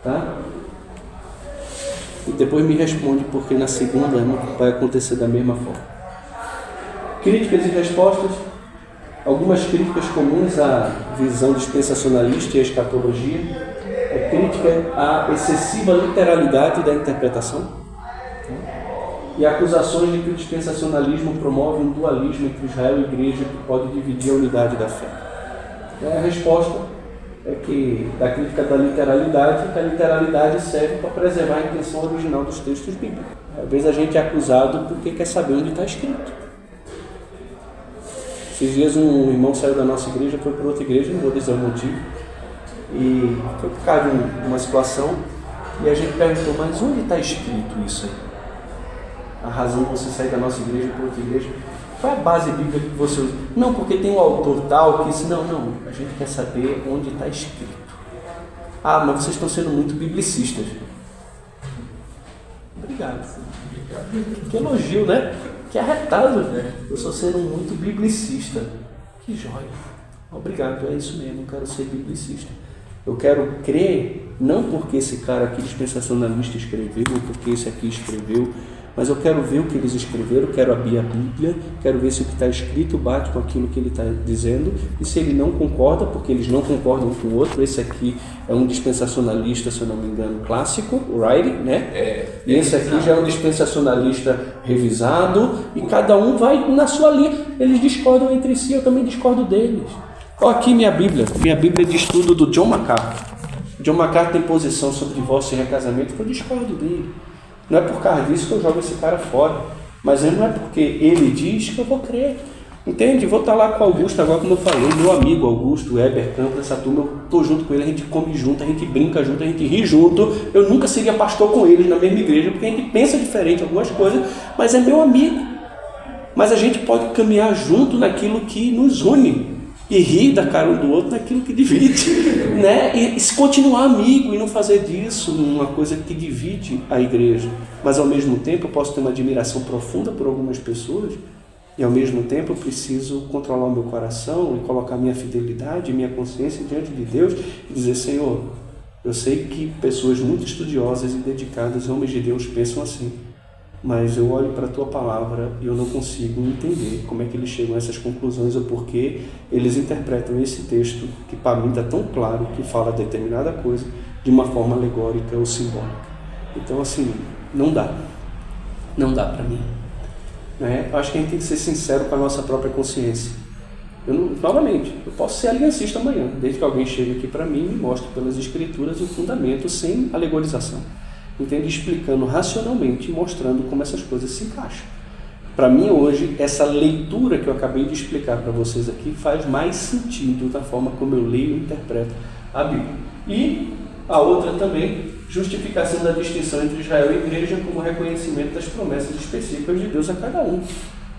tá? E depois me responde porque na segunda não vai acontecer da mesma forma. Críticas e respostas. Algumas críticas comuns à visão dispensacionalista e à escatologia. Crítica à excessiva literalidade da interpretação e acusações de que o dispensacionalismo promove um dualismo entre Israel e Igreja que pode dividir a unidade da fé. A resposta é que da crítica da literalidade, que a literalidade serve para preservar a intenção original dos textos bíblicos. Às vezes a gente é acusado porque quer saber onde está escrito. Esses dias um irmão saiu da nossa igreja, foi para outra igreja, não vou dizer o motivo, e foi por causa de uma situação, e a gente perguntou, mas onde está escrito isso aí? A razão de você sair da nossa igreja para outra igreja, qual é a base bíblica que você usa? Não, porque tem um autor tal que disse, não, a gente quer saber onde está escrito. Ah, mas vocês estão sendo muito biblicistas. Obrigado. Que elogio, né? Que arretado, né? Eu estou sendo muito biblicista. Que joia. Obrigado, é isso mesmo, eu quero ser biblicista. Eu quero crer, não porque esse cara aqui dispensacionalista escreveu, ou porque esse aqui escreveu, mas eu quero ver o que eles escreveram, quero abrir a Bíblia, quero ver se o que está escrito bate com aquilo que ele está dizendo, e se ele não concorda, porque eles não concordam um com o outro. Esse aqui é um dispensacionalista, se eu não me engano, clássico, o Riley, né? E esse aqui já é um dispensacionalista revisado, e cada um vai na sua linha. Eles discordam entre si, eu também discordo deles. Olha aqui minha Bíblia de estudo do John MacArthur. John MacArthur tem posição sobre divórcio e recasamento que eu discordo dele. Não é por causa disso que eu jogo esse cara fora, mas não é porque ele diz que eu vou crer. Entende? Vou estar lá com o Augusto agora, como eu falei, meu amigo Augusto, Weber Campos, essa turma, eu estou junto com ele, a gente come junto, a gente brinca junto, a gente ri junto. Eu nunca seria pastor com eles na mesma igreja, porque a gente pensa diferente em algumas coisas, mas é meu amigo. Mas a gente pode caminhar junto naquilo que nos une. e rir da cara um do outro naquilo que divide, né? E se continuar amigo e não fazer disso uma coisa que divide a igreja. Mas ao mesmo tempo eu posso ter uma admiração profunda por algumas pessoas e ao mesmo tempo eu preciso controlar o meu coração e colocar minha fidelidade e minha consciência diante de Deus e dizer: Senhor, eu sei que pessoas muito estudiosas e dedicadas, homens de Deus, pensam assim, mas eu olho para a Tua Palavra e eu não consigo entender como é que eles chegam a essas conclusões ou por que eles interpretam esse texto, que para mim está tão claro, que fala determinada coisa, de uma forma alegórica ou simbólica. Então, assim, não dá para mim. Né? Eu acho que a gente tem que ser sincero com a nossa própria consciência. Novamente, eu posso ser aliancista amanhã, desde que alguém chegue aqui para mim e me mostre pelas Escrituras o fundamento sem alegorização. Entende? Explicando racionalmente, mostrando como essas coisas se encaixam. Para mim hoje, essa leitura que eu acabei de explicar para vocês aqui faz mais sentido da forma como eu leio e interpreto a Bíblia. E a outra também, justificação da distinção entre Israel e igreja como reconhecimento das promessas específicas de Deus a cada um.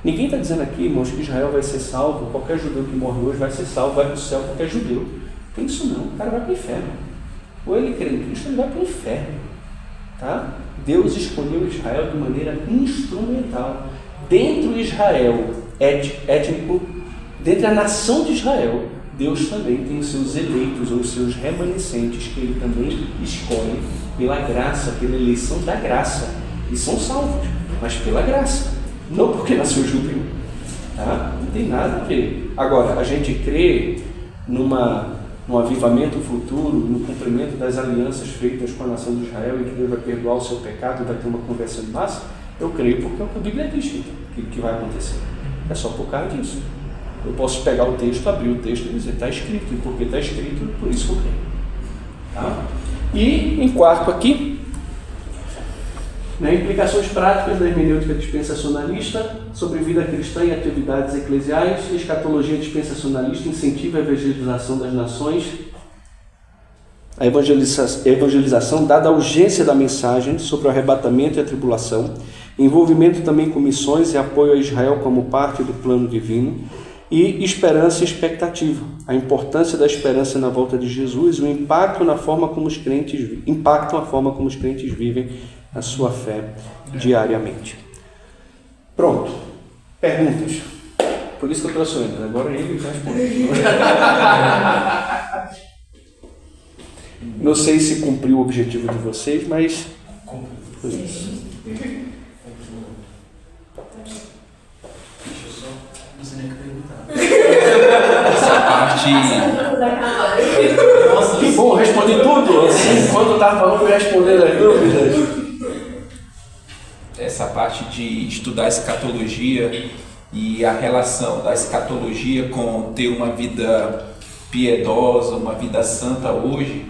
Ninguém está dizendo aqui, irmãos, que Israel vai ser salvo, qualquer judeu que morre hoje vai ser salvo, vai para o céu, qualquer judeu. Não tem isso não, o cara vai para o inferno. Ou ele crê em Cristo, ele vai para o inferno. Tá? Deus escolheu Israel de maneira instrumental. Dentro de Israel étnico, dentro da nação de Israel, Deus também tem os seus eleitos ou os seus remanescentes que Ele também escolhe pela graça, pela eleição da graça. E são salvos, mas pela graça, não porque nasceu judeu. Tá? Não tem nada a ver. Agora, a gente crê no avivamento futuro, no cumprimento das alianças feitas com a nação de Israel e que Deus vai perdoar o seu pecado e vai ter uma conversão de massa, eu creio porque é o que a Bíblia diz que vai acontecer. É só por causa disso. Eu posso pegar o texto, abrir o texto e dizer: está escrito, e porque está escrito, por isso que eu creio. Tá? E em quarto aqui, né, implicações práticas da hermenêutica dispensacionalista sobre vida cristã e atividades eclesiais. Escatologia dispensacionalista incentiva a evangelização das nações. A evangelização, dada a urgência da mensagem sobre o arrebatamento e a tribulação, envolvimento também com missões e apoio a Israel como parte do plano divino, e esperança e expectativa, a importância da esperança na volta de Jesus e o impacto na forma como os crentes vivem a sua fé diariamente. Pronto. Perguntas. Por isso que eu trouxe o André. Agora ele vai responder. Não sei se cumpriu o objetivo de vocês, mas foi isso. Essa parte... Que bom, respondi tudo. Assim, enquanto eu estava falando, eu ia responder as dúvidas. Essa parte de estudar a escatologia e a relação da escatologia com ter uma vida piedosa, uma vida santa hoje,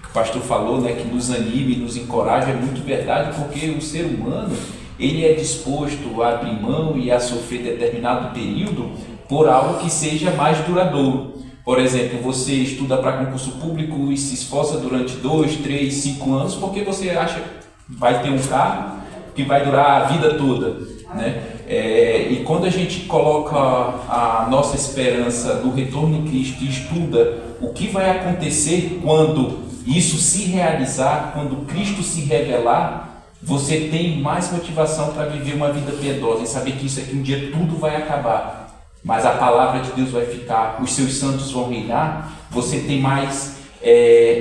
que o pastor falou, né, que nos anime, nos encoraja, é muito verdade, porque o ser humano, ele é disposto a abrir mão e a sofrer determinado período por algo que seja mais duradouro. Por exemplo, você estuda para concurso público e se esforça durante 2, 3, 5 anos porque você acha que vai ter um carro que vai durar a vida toda, né? E quando a gente coloca a nossa esperança no retorno de Cristo e estuda o que vai acontecer quando isso se realizar, quando Cristo se revelar, você tem mais motivação para viver uma vida piedosa e saber que isso aqui um dia tudo vai acabar. Mas a palavra de Deus vai ficar, os seus santos vão reinar, você tem mais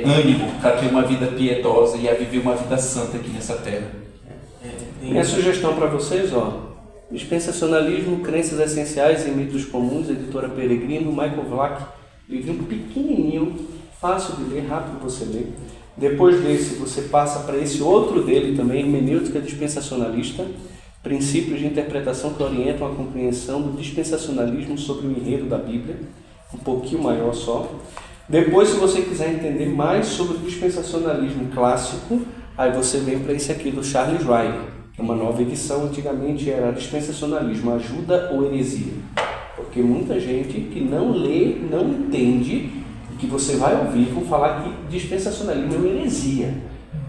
ânimo para ter uma vida piedosa e a viver uma vida santa aqui nessa terra. Minha sugestão para vocês, Dispensacionalismo, Crenças Essenciais e Mitos Comuns, editora Peregrino, Michael Vlach, livrinho pequenininho, fácil de ler, rápido você lê. Depois desse, você passa para esse outro dele também, Hermenêutica Dispensacionalista, princípios de interpretação que orientam a compreensão do dispensacionalismo sobre o enredo da Bíblia, um pouquinho maior só. Depois, se você quiser entender mais sobre o dispensacionalismo clássico, aí você vem para esse aqui do Charles Riley, que é uma nova edição. Antigamente era dispensacionalismo, ajuda ou heresia, porque muita gente que não lê, não entende, que você vai ouvir, vão falar que dispensacionalismo é uma heresia,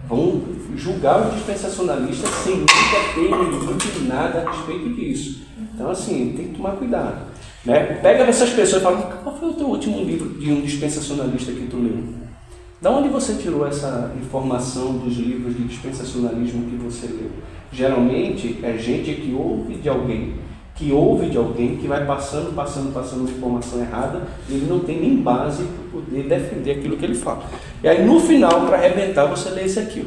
vão julgar os dispensacionalistas sem nunca ter nenhum nada a respeito disso. Então, assim, tem que tomar cuidado. Né? Pega essas pessoas e fala, qual foi o teu último livro de um dispensacionalista que tu leu? Da onde você tirou essa informação dos livros de dispensacionalismo que você leu? Geralmente é gente que ouve de alguém, que vai passando uma informação errada, e ele não tem nem base para poder defender aquilo que ele fala. E aí no final, para arrebentar, você lê esse aqui.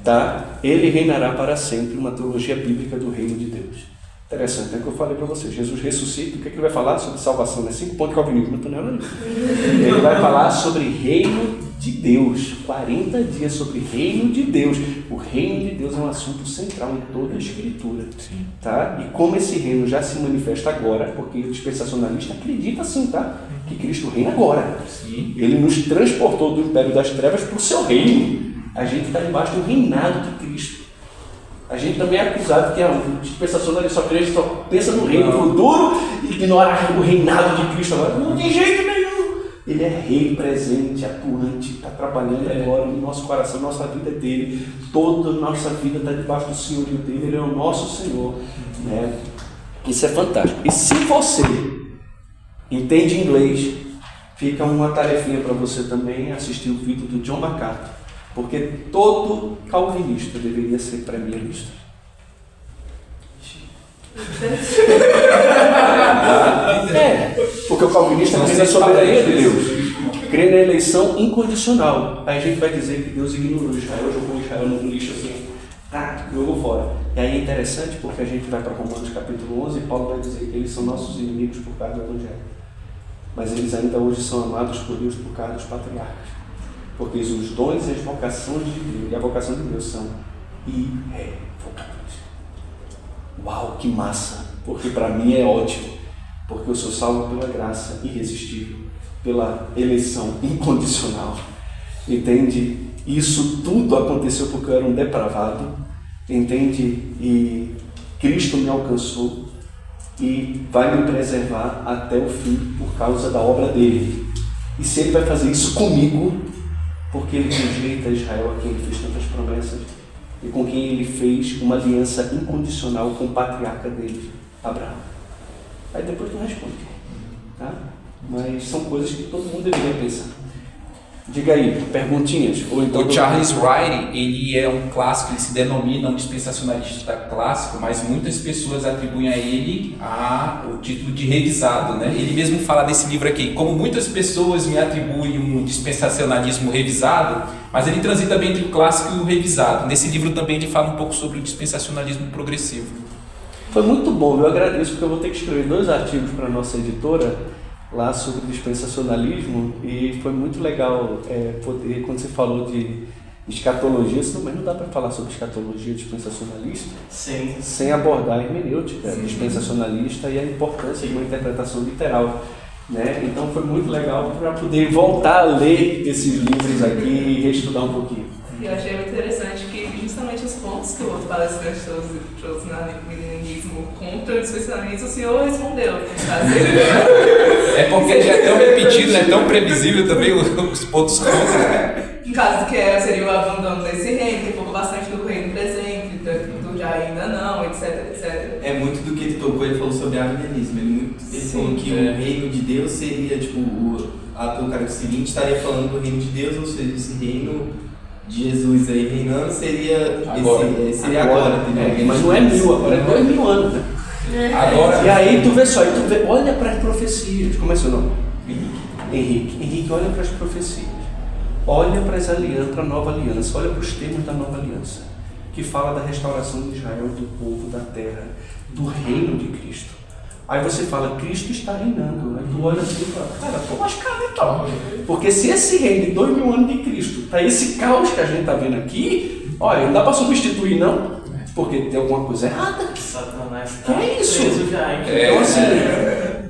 Tá? Ele reinará para sempre, uma teologia bíblica do reino de Deus. Interessante, é o que eu falei para você. Jesus ressuscita, o que ele vai falar sobre salvação? 5 pontos calvinismo, não estou nem olhando. Ele vai falar sobre reino de Deus, 40 dias sobre reino de Deus. O reino de Deus é um assunto central em toda a Escritura. Tá? E como esse reino já se manifesta agora, porque o dispensacionalista acredita assim, tá? Que Cristo reina agora. Sim. Ele nos transportou do império das trevas para o seu reino. A gente está debaixo do reinado de Cristo. A gente também é acusado que o dispensacionalista só pensa no reino futuro e ignora o reinado de Cristo agora. Não de jeito nenhum. Ele é rei presente, atuante, está trabalhando agora no nosso coração, nossa vida é dele. Toda a nossa vida está debaixo do senhorio dele, ele é o nosso Senhor. Né? Isso é fantástico. E se você entende inglês, fica uma tarefinha para você também assistir o vídeo do John MacArthur. Porque todo calvinista deveria ser premierista. Porque o calvinista crê na soberania de Deus, crê na eleição incondicional. Aí a gente vai dizer que Deus ignorou Israel, jogou Israel no lixo assim, jogou fora. E aí é interessante porque a gente vai para Romanos capítulo 11 e Paulo vai dizer que eles são nossos inimigos por causa do Evangelho. Mas eles ainda hoje são amados por Deus por causa dos patriarcas. Porque os dons e as vocações de Deus, e a vocação de Deus são irrevocáveis. Uau, que massa! Porque para mim é ótimo. Porque eu sou salvo pela graça irresistível, pela eleição incondicional. Entende? Isso tudo aconteceu porque eu era um depravado. Entende? E Cristo me alcançou e vai me preservar até o fim por causa da obra dele. E se ele vai fazer isso comigo, porque ele rejeita Israel, a quem ele fez tantas promessas, e com quem ele fez uma aliança incondicional com o patriarca dele, Abraão. Aí depois tu responde. Tá? Mas são coisas que todo mundo deveria pensar. Diga aí, perguntinhas. Ou então o Charles Wright, ele é um clássico, ele se denomina um dispensacionalista clássico, mas muitas pessoas atribuem a ele o título de revisado, né? Ele mesmo fala desse livro aqui, como muitas pessoas me atribuem um dispensacionalismo revisado, mas ele transita bem entre o clássico e o revisado. Nesse livro também ele fala um pouco sobre o dispensacionalismo progressivo. Foi muito bom, eu agradeço, porque eu vou ter que escrever 2 artigos para a nossa editora lá sobre dispensacionalismo, e foi muito legal poder, quando você falou de escatologia, mas não dá para falar sobre escatologia dispensacionalista sem abordar a hermenêutica dispensacionalista e a importância de uma interpretação literal. Né? Então foi muito legal para poder voltar a ler esses livros aqui e reestudar um pouquinho. Eu achei muito interessante que justamente os pontos que o outro palestrante trouxe no milenismo contra o dispensacionalismo, o senhor respondeu. É porque já é tão repetido, é tão previsível também os pontos contra. No caso que seria o abandono desse reino, que focou bastante no reino presente, do já ainda não, etc, etc. É muito do que ele tocou, ele falou sobre arminianismo. Ele falou que o reino de Deus seria, tipo, o cara seguinte estaria falando do reino de Deus, ou seja, esse reino de Jesus aí reinando seria agora. Mas não é 1000, agora é 2000 anos, né? Agora, e aí tu vê só, olha para as profecias. Como é seu nome? Henrique, olha para as profecias. Olha para as alianças, para a nova aliança, olha para os termos da nova aliança, que fala da restauração de Israel, do povo, da terra, do reino de Cristo. Aí você fala, Cristo está reinando. Aí tu olha assim e fala, cara, tô lascado então. Porque se esse reino de 2000 anos de Cristo tá esse caos que a gente tá vendo aqui, olha, não dá para substituir não, porque tem alguma coisa errada. Satanás que é isso? Então assim,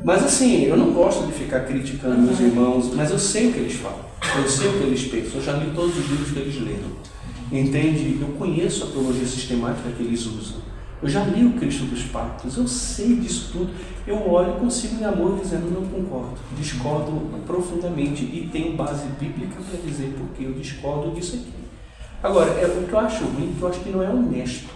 mas assim, eu não gosto de ficar criticando meus irmãos, mas eu sei o que eles falam, eu sei o que eles pensam, eu já li todos os livros que eles leram. Entende? Eu conheço a teologia sistemática que eles usam. Eu já li o Cristo dos Pactos, eu sei disso tudo. Eu olho e consigo em amor dizendo, não concordo, discordo profundamente e tenho base bíblica para dizer porque eu discordo disso aqui. Agora, o que eu acho ruim, que eu acho que não é honesto.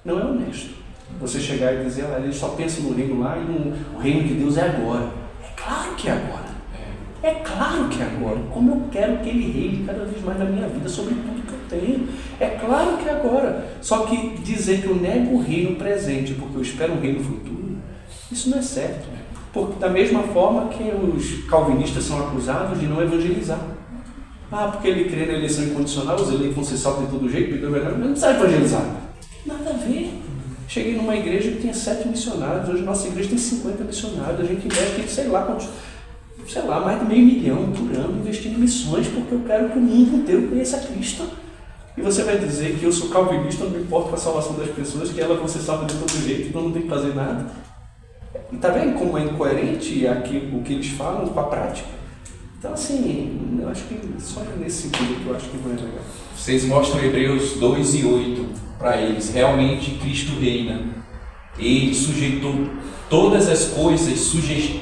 Não é honesto. Você chegar e dizer, olha, eles só pensam no reino lá e o reino de Deus é agora. É claro que é agora. É claro que é agora. Como eu quero que Ele reine cada vez mais na minha vida, sobre tudo que eu tenho. É claro que é agora. Só que dizer que eu nego o reino presente porque eu espero um reino futuro, isso não é certo. Porque da mesma forma que os calvinistas são acusados de não evangelizar. Porque ele crê na eleição incondicional, os eleitos vão ser salvos de todo jeito, mas não precisa evangelizar. Nada a ver. Cheguei numa igreja que tinha 7 missionários, hoje nossa igreja tem 50 missionários, a gente investe, sei lá, mais de $500 mil por ano investindo em missões, porque eu quero que o mundo inteiro conheça Cristo. E você vai dizer que eu sou calvinista, não me importo com a salvação das pessoas, que elas vão ser salvas de todo jeito, então não tem que fazer nada. E tá vendo como é incoerente aqui, o que eles falam com a prática? Então assim, eu acho que só nesse sentido que eu acho que não é legal. Vocês mostram Hebreus 2:8 para eles. Realmente Cristo reina. Ele sujeitou todas as coisas,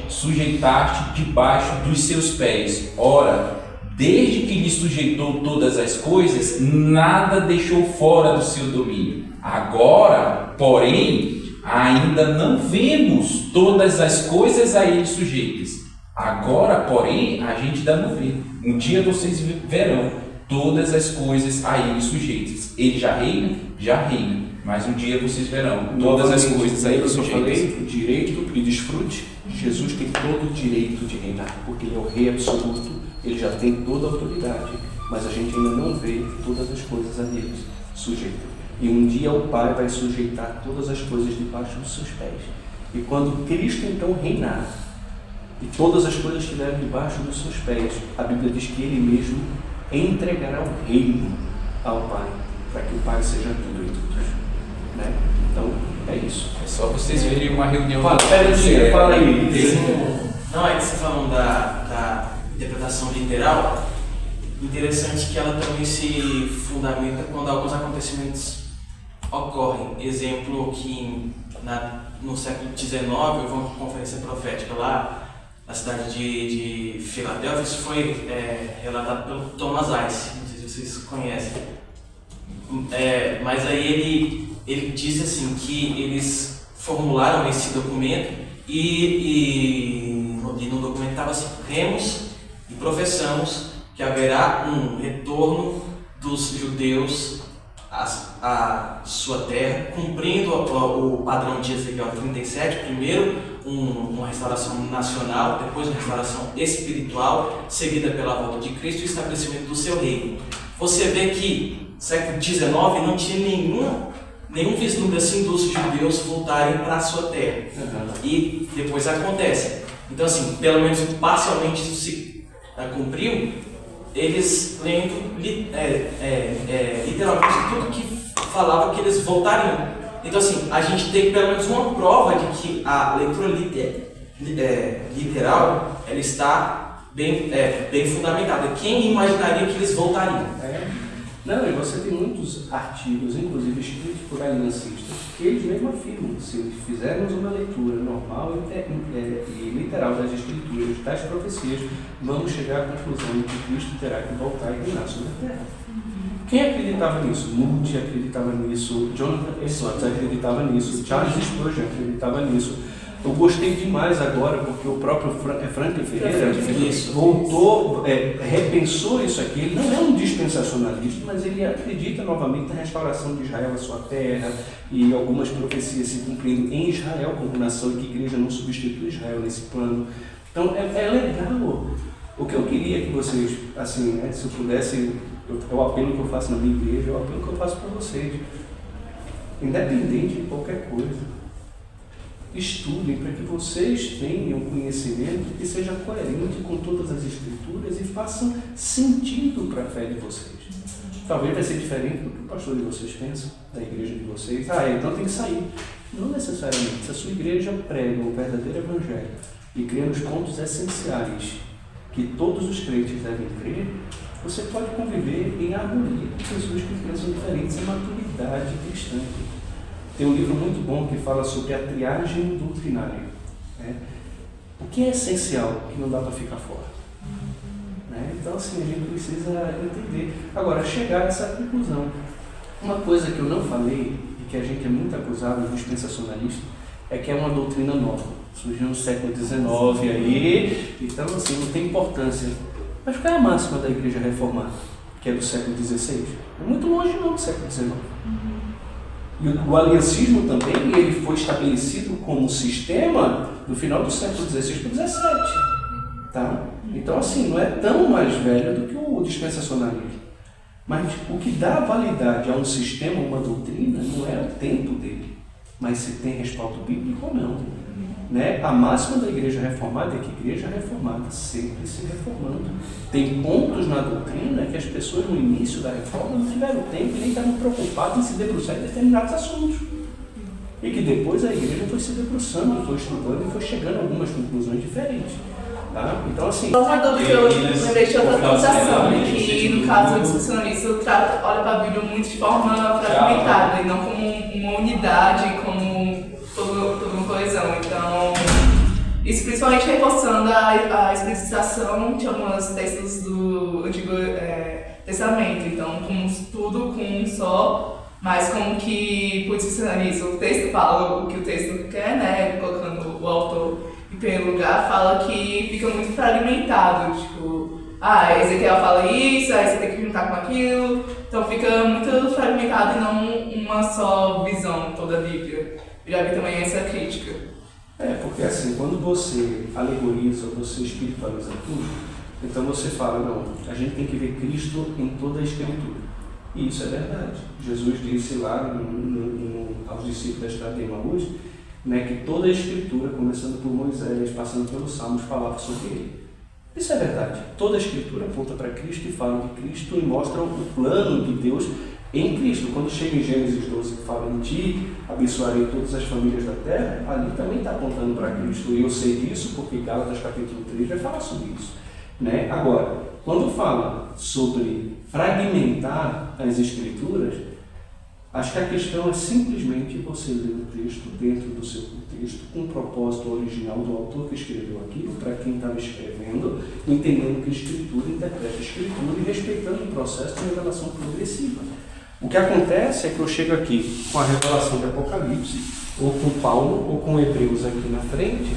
sujeitaste debaixo dos seus pés. Ora, desde que lhe sujeitou todas as coisas, nada deixou fora do seu domínio. Agora, porém, ainda não vemos todas as coisas a ele sujeitas. Agora, porém, a gente ainda não vê. Um dia vocês verão todas as coisas a ele sujeitas. Ele já reina? Já reina. Mas um dia vocês verão todas as coisas a ele sujeitas. Eu falei direito e desfrute. Jesus tem todo o direito de reinar, porque Ele é o Rei absoluto, Ele já tem toda a autoridade, mas a gente ainda não vê todas as coisas a Ele sujeitas. E um dia o Pai vai sujeitar todas as coisas debaixo dos seus pés. E quando Cristo então reinar, e todas as coisas estiverem debaixo dos seus pés, a Bíblia diz que Ele mesmo entregará o reino ao Pai, para que o Pai seja tudo e todos. Né? Então, é isso. É só vocês verem uma reunião... Fala aí. Não, é que você falando da interpretação literal, interessante que ela também se fundamenta quando alguns acontecimentos ocorrem. Exemplo que no século XIX, houve uma conferência profética lá na cidade de Filadélfia. Isso foi relatado pelo Thomas Ice, não sei se vocês conhecem. Mas aí ele diz assim que eles formularam esse documento e no documento estava assim: cremos e professamos que haverá um retorno dos judeus à sua terra, cumprindo o padrão de Ezequiel 37, primeiro uma restauração nacional, depois uma restauração espiritual, seguida pela volta de Cristo e o estabelecimento do seu reino. Você vê que no século XIX não tinha nenhum vislumbre assim dos judeus voltarem para a sua terra. E depois acontece. Então assim, pelo menos parcialmente isso se cumpriu, eles lendo literalmente tudo que falava que eles voltariam. Então assim, a gente tem pelo menos uma prova de que a leitura literal ela está bem fundamentada. Quem imaginaria que eles voltariam? Não, e você tem muitos artigos, inclusive escritos por aliancistas, que eles mesmos afirmam: se fizermos uma leitura normal e literal das escrituras, das profecias, vamos chegar à conclusão de que Cristo terá que voltar e reinar sobre a terra. Quem acreditava nisso? Moody acreditava nisso, Jonathan Edwards acreditava nisso, Charles Spurgeon acreditava nisso. Eu gostei demais agora porque o próprio Franklin Ferreira voltou, repensou isso aqui. Ele não é um dispensacionalista, mas ele acredita novamente na restauração de Israel à sua terra e algumas profecias se cumprindo em Israel como nação, e que a igreja não substitui Israel nesse plano. Então é legal. O que eu queria que vocês, assim, se eu pudesse, é o apelo que eu faço na minha igreja, é o apelo que eu faço para vocês, independente de qualquer coisa. Estudem para que vocês tenham conhecimento que seja coerente com todas as escrituras e façam sentido para a fé de vocês. Talvez vai ser diferente do que o pastor de vocês pensa, da igreja de vocês. Então tem que sair. Não necessariamente. Se a sua igreja prega o verdadeiro evangelho e crê nos pontos essenciais que todos os crentes devem crer, você pode conviver em harmonia com pessoas que pensam diferentes em maturidade cristã. Tem um livro muito bom que fala sobre a triagem doutrinária. O que é essencial que não dá para ficar fora? Então, assim, a gente precisa entender. Agora, chegar a essa conclusão. Uma coisa que eu não falei, e que a gente é muito acusado dos dispensacionalistas é que é uma doutrina nova. Surgiu no século XIX aí, então assim, não tem importância. Mas qual é a máxima da Igreja Reformada, que é do século XVI? É muito longe não do século XIX. E o aliancismo também, ele foi estabelecido como sistema no final do século XVI para o XVII. Tá? Então assim, não é tão mais velho do que o dispensacionalismo. Mas o que dá validade a um sistema, uma doutrina, não é o tempo dele, mas se tem respaldo bíblico ou não. Né? A máxima da Igreja Reformada é que a Igreja Reformada sempre se reformando. Tem pontos na doutrina que as pessoas no início da reforma não tiveram tempo e nem estavam preocupadas em se debruçar em determinados assuntos. E que depois a Igreja foi se debruçando, foi estudando e foi chegando a algumas conclusões diferentes. Tá? Então, assim. Uma dúvida que eu lembrei de outra atualização, que no caso o dispensacionalista olha para a Bíblia muito de forma fragmentada e não como uma unidade, como toda uma coesão. Então, isso principalmente reforçando a explicitação de alguns textos do Antigo Testamento. Então, como tudo com um só, mas como que o dispensacionalista, o texto fala o que o texto quer, né? Colocando o autor em primeiro lugar, fala que fica muito fragmentado, tipo, Ezequiel fala isso, aí você tem que juntar com aquilo, então fica muito fragmentado e não uma só visão toda a Bíblia. Eu já vi também essa crítica. Porque assim, quando você alegoriza, você espiritualiza tudo, então você fala, não, a gente tem que ver Cristo em toda a Escritura. E isso é verdade. Jesus disse lá aos discípulos da estrada de Emaús, né, que toda a Escritura, começando por Moisés, passando pelos Salmos, falava sobre ele. Isso é verdade. Toda a Escritura aponta para Cristo e fala de Cristo e mostra o plano de Deus em Cristo. Quando chega em Gênesis 12, que fala em ti, abençoarei todas as famílias da terra, ali também está apontando para Cristo. E eu sei disso porque Gálatas capítulo 3 vai falar sobre isso. Né? Agora, quando fala sobre fragmentar as Escrituras, acho que a questão é simplesmente você ler o texto dentro do seu contexto, com o propósito original do autor que escreveu aquilo, para quem estava escrevendo, entendendo que a Escritura interpreta a Escritura e respeitando o processo de revelação progressiva. O que acontece é que eu chego aqui com a revelação de Apocalipse, ou com Paulo, ou com Hebreus aqui na frente,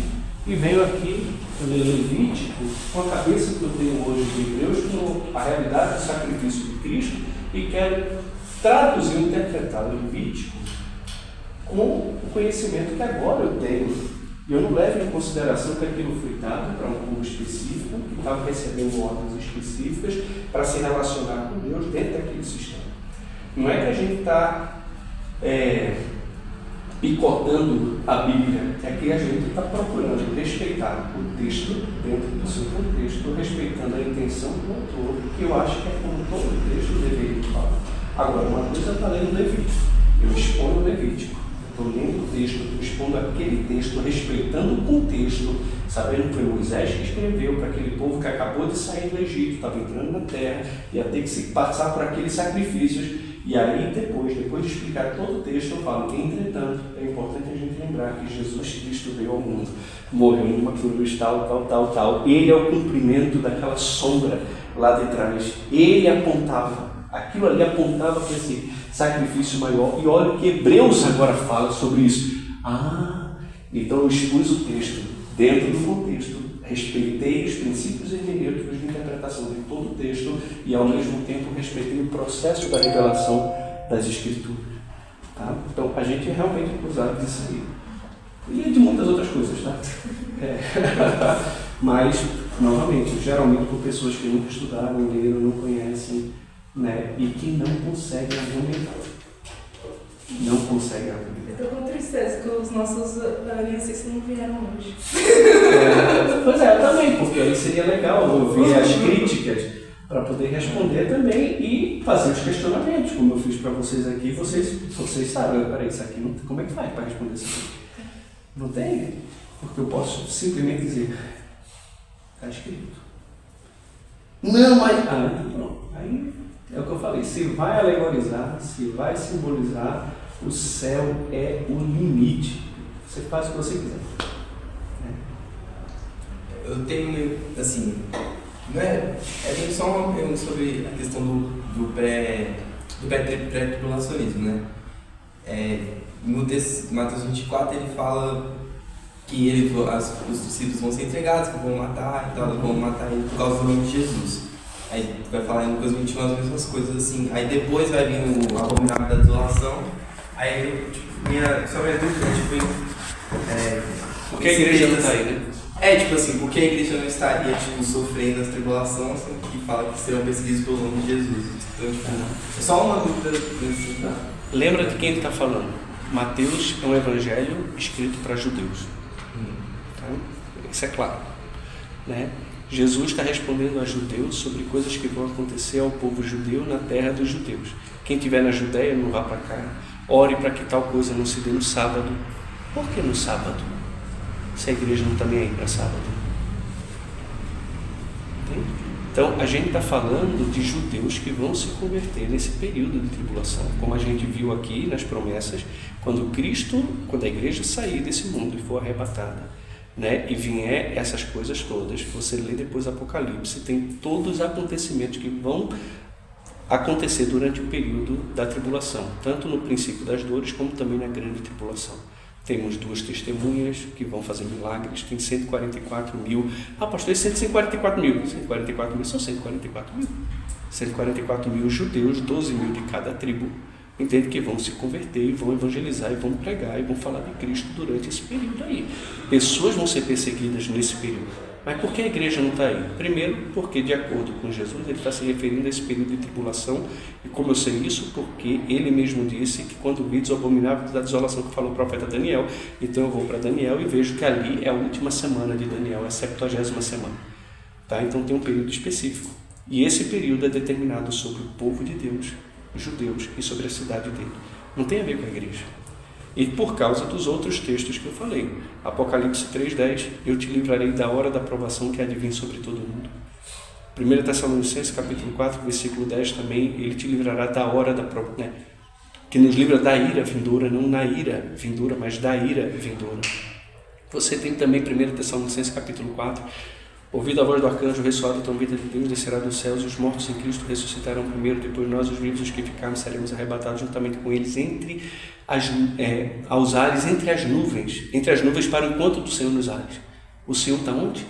e venho aqui, Levítico, com a cabeça que eu tenho hoje de Hebreus, com a realidade do sacrifício de Cristo, e quero traduzir, interpretar o Levítico com o conhecimento que agora eu tenho. E eu não levo em consideração que aquilo foi dado para um povo específico, que estava recebendo ordens específicas para se relacionar com Deus dentro daquele sistema. Não é que a gente está picotando a Bíblia, é que a gente está procurando respeitar o texto dentro do seu contexto, respeitando a intenção do autor, que eu acho que é como todo texto deveria falar. Agora, uma coisa está lendo o Levítico, eu exponho o Levítico, estou lendo o texto, estou expondo aquele texto, respeitando o contexto, sabendo que foi Moisés que escreveu para aquele povo que acabou de sair do Egito, estava entrando na terra, ia ter que passar por aqueles sacrifícios. E aí, depois de explicar todo o texto, eu falo, entretanto, é importante a gente lembrar que Jesus Cristo veio ao mundo, morreu numa cruz, tal. Ele é o cumprimento daquela sombra lá de trás. Ele apontava, aquilo ali apontava para esse sacrifício maior. E olha o que Hebreus agora fala sobre isso. Então eu expus o texto dentro do contexto, respeitei os princípios hermenêuticos de interpretação de todo o texto e, ao mesmo tempo, respeitei o processo da revelação das Escrituras. Tá? Então, a gente é realmente acusado disso aí. E de muitas outras coisas, tá? Mas, novamente, geralmente por pessoas que nunca estudaram, leram, não conhecem, né? E que não conseguem argumentar. Não conseguem argumentar. Eu estou com tristeza que os nossos aliancistas não vieram hoje. Pois é, eu também, porque aí seria legal ouvir as críticas para poder responder também e fazer os questionamentos, como eu fiz para vocês aqui. Vocês sabem, peraí, isso aqui, como é que faz para responder isso aqui? Não tem, porque eu posso simplesmente dizer, está escrito. Não, mas... não. Aí é o que eu falei, se vai alegorizar, se vai simbolizar, o céu é o limite. Você faz o que você quiser. Eu tenho, assim, não é tenho só uma pergunta sobre a questão do pré-tribulacionismo, né? No Mateus 24 ele fala que os discípulos vão ser entregados, que vão matar e tal, vão matar ele por causa do nome de Jesus. Aí vai falar em Lucas 21 as mesmas coisas assim. Aí depois vai vir o abominável da desolação. Aí só minha dúvida, porque a igreja não está aí, né? Tipo assim, porque a igreja não estaria sofrendo as tribulações que fala que serão perseguidos pelo nome de Jesus. Então, é só uma dúvida assim, tá? Lembra de quem ele está falando? Mateus é um evangelho escrito para judeus. Tá? Isso é claro, né? Jesus está respondendo a judeus sobre coisas que vão acontecer ao povo judeu na terra dos judeus. Quem estiver na Judéia não vá para cá. Ore para que tal coisa não se dê no sábado. Por que no sábado? Se a igreja não está nem aí para sábado. Entende? Então, a gente está falando de judeus que vão se converter nesse período de tribulação, como a gente viu aqui nas promessas, quando a igreja sair desse mundo e for arrebatada, né, e vier essas coisas todas, você lê depois Apocalipse, tem todos os acontecimentos que vão acontecer durante o período da tribulação, tanto no princípio das dores, como também na grande tribulação. Temos 2 testemunhas que vão fazer milagres, tem 144 mil. Pastor, e 144 mil? 144 mil são 144 mil. 144 mil judeus, 12 mil de cada tribo, entende que vão se converter, e vão evangelizar, e vão pregar, e vão falar de Cristo durante esse período aí. Pessoas vão ser perseguidas nesse período. Mas por que a igreja não está aí? Primeiro, porque de acordo com Jesus, ele está se referindo a esse período de tribulação. E como eu sei isso? Porque ele mesmo disse que quando vides o abominável da desolação que falou o profeta Daniel, então eu vou para Daniel e vejo que ali é a última semana de Daniel, é a 70ª semana. Tá? Então tem um período específico. E esse período é determinado sobre o povo de Deus, os judeus, e sobre a cidade dele. Não tem a ver com a igreja. E por causa dos outros textos que eu falei. Apocalipse 3,10, eu te livrarei da hora da provação que há de vir sobre todo mundo. 1 Tessalonicenses capítulo 4, versículo 10 também, ele te livrará da hora da provação, né? Que nos livra da ira vindoura, não na ira vindoura, mas da ira vindoura. Você tem também 1 Tessalonicenses capítulo 4, ouvido a voz do arcanjo, ressoada a trombeta de Deus, descerá dos céus, e os mortos em Cristo ressuscitarão primeiro, depois nós, os vivos, os que ficarmos, seremos arrebatados juntamente com eles aos ares, entre as nuvens para o encontro do Senhor nos ares. O Senhor está onde?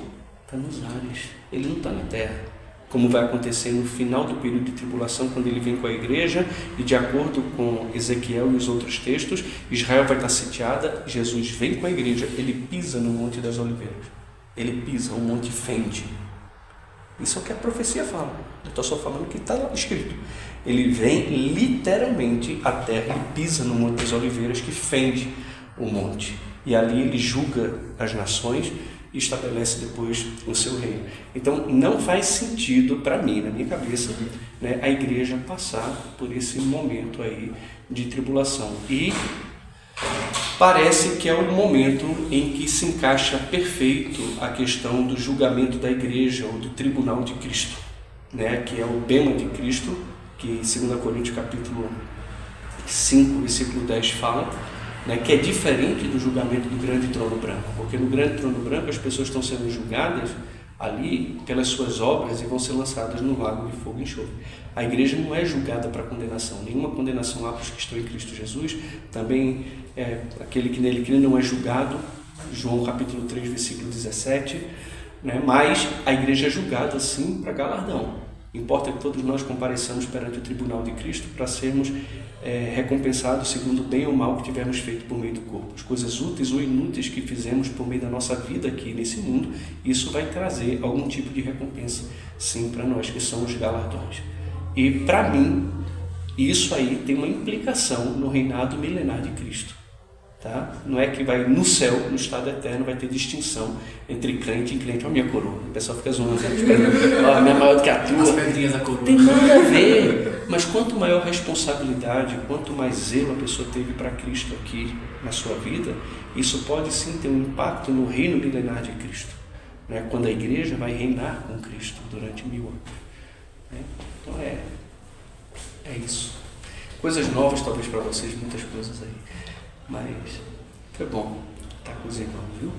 Está nos ares, ele não está na terra, como vai acontecer no final do período de tribulação, quando ele vem com a igreja, e de acordo com Ezequiel e os outros textos, Israel vai estar sitiada, Jesus vem com a igreja, ele pisa no Monte das Oliveiras, ele pisa, o monte fende. Isso é o que a profecia fala, eu estou só falando o que está lá escrito. Ele vem literalmente à terra e pisa no Monte das Oliveiras, que fende o monte. E ali ele julga as nações e estabelece depois o seu reino. Então não faz sentido para mim, na minha cabeça, né, a igreja passar por esse momento aí de tribulação. E parece que é o momento em que se encaixa perfeito a questão do julgamento da igreja ou do tribunal de Cristo, né, que é o bema de Cristo, que 2 Coríntios capítulo 5, versículo 10 fala, né, que é diferente do julgamento do grande trono branco, porque no grande trono branco as pessoas estão sendo julgadas ali pelas suas obras e vão ser lançadas no lago de fogo e enxofre. A igreja não é julgada para condenação, nenhuma condenação há para os que estão em Cristo Jesus, também aquele que nele crê não é julgado, João capítulo 3, versículo 17, né, mas a igreja é julgada sim para galardão. Importa que todos nós compareçamos perante o tribunal de Cristo para sermos recompensados segundo o bem ou mal que tivermos feito por meio do corpo. As coisas úteis ou inúteis que fizemos por meio da nossa vida aqui nesse mundo, isso vai trazer algum tipo de recompensa, sim, para nós que somos galardões. E para mim, isso aí tem uma implicação no reinado milenar de Cristo. Tá? Não é que vai no céu, no estado eterno, vai ter distinção entre crente e crente. Olha a minha coroa, o pessoal fica zoando, a minha maior do que a tua. As pedrinhas da coroa. Tem nada a ver, mas quanto maior responsabilidade, quanto mais zelo a pessoa teve para Cristo aqui na sua vida, isso pode sim ter um impacto no reino milenar de Cristo, né? Quando a igreja vai reinar com Cristo durante 1000 anos, né? Então é isso. Coisas novas talvez para vocês, muitas coisas aí. Mas foi bom estar com os irmãos, viu?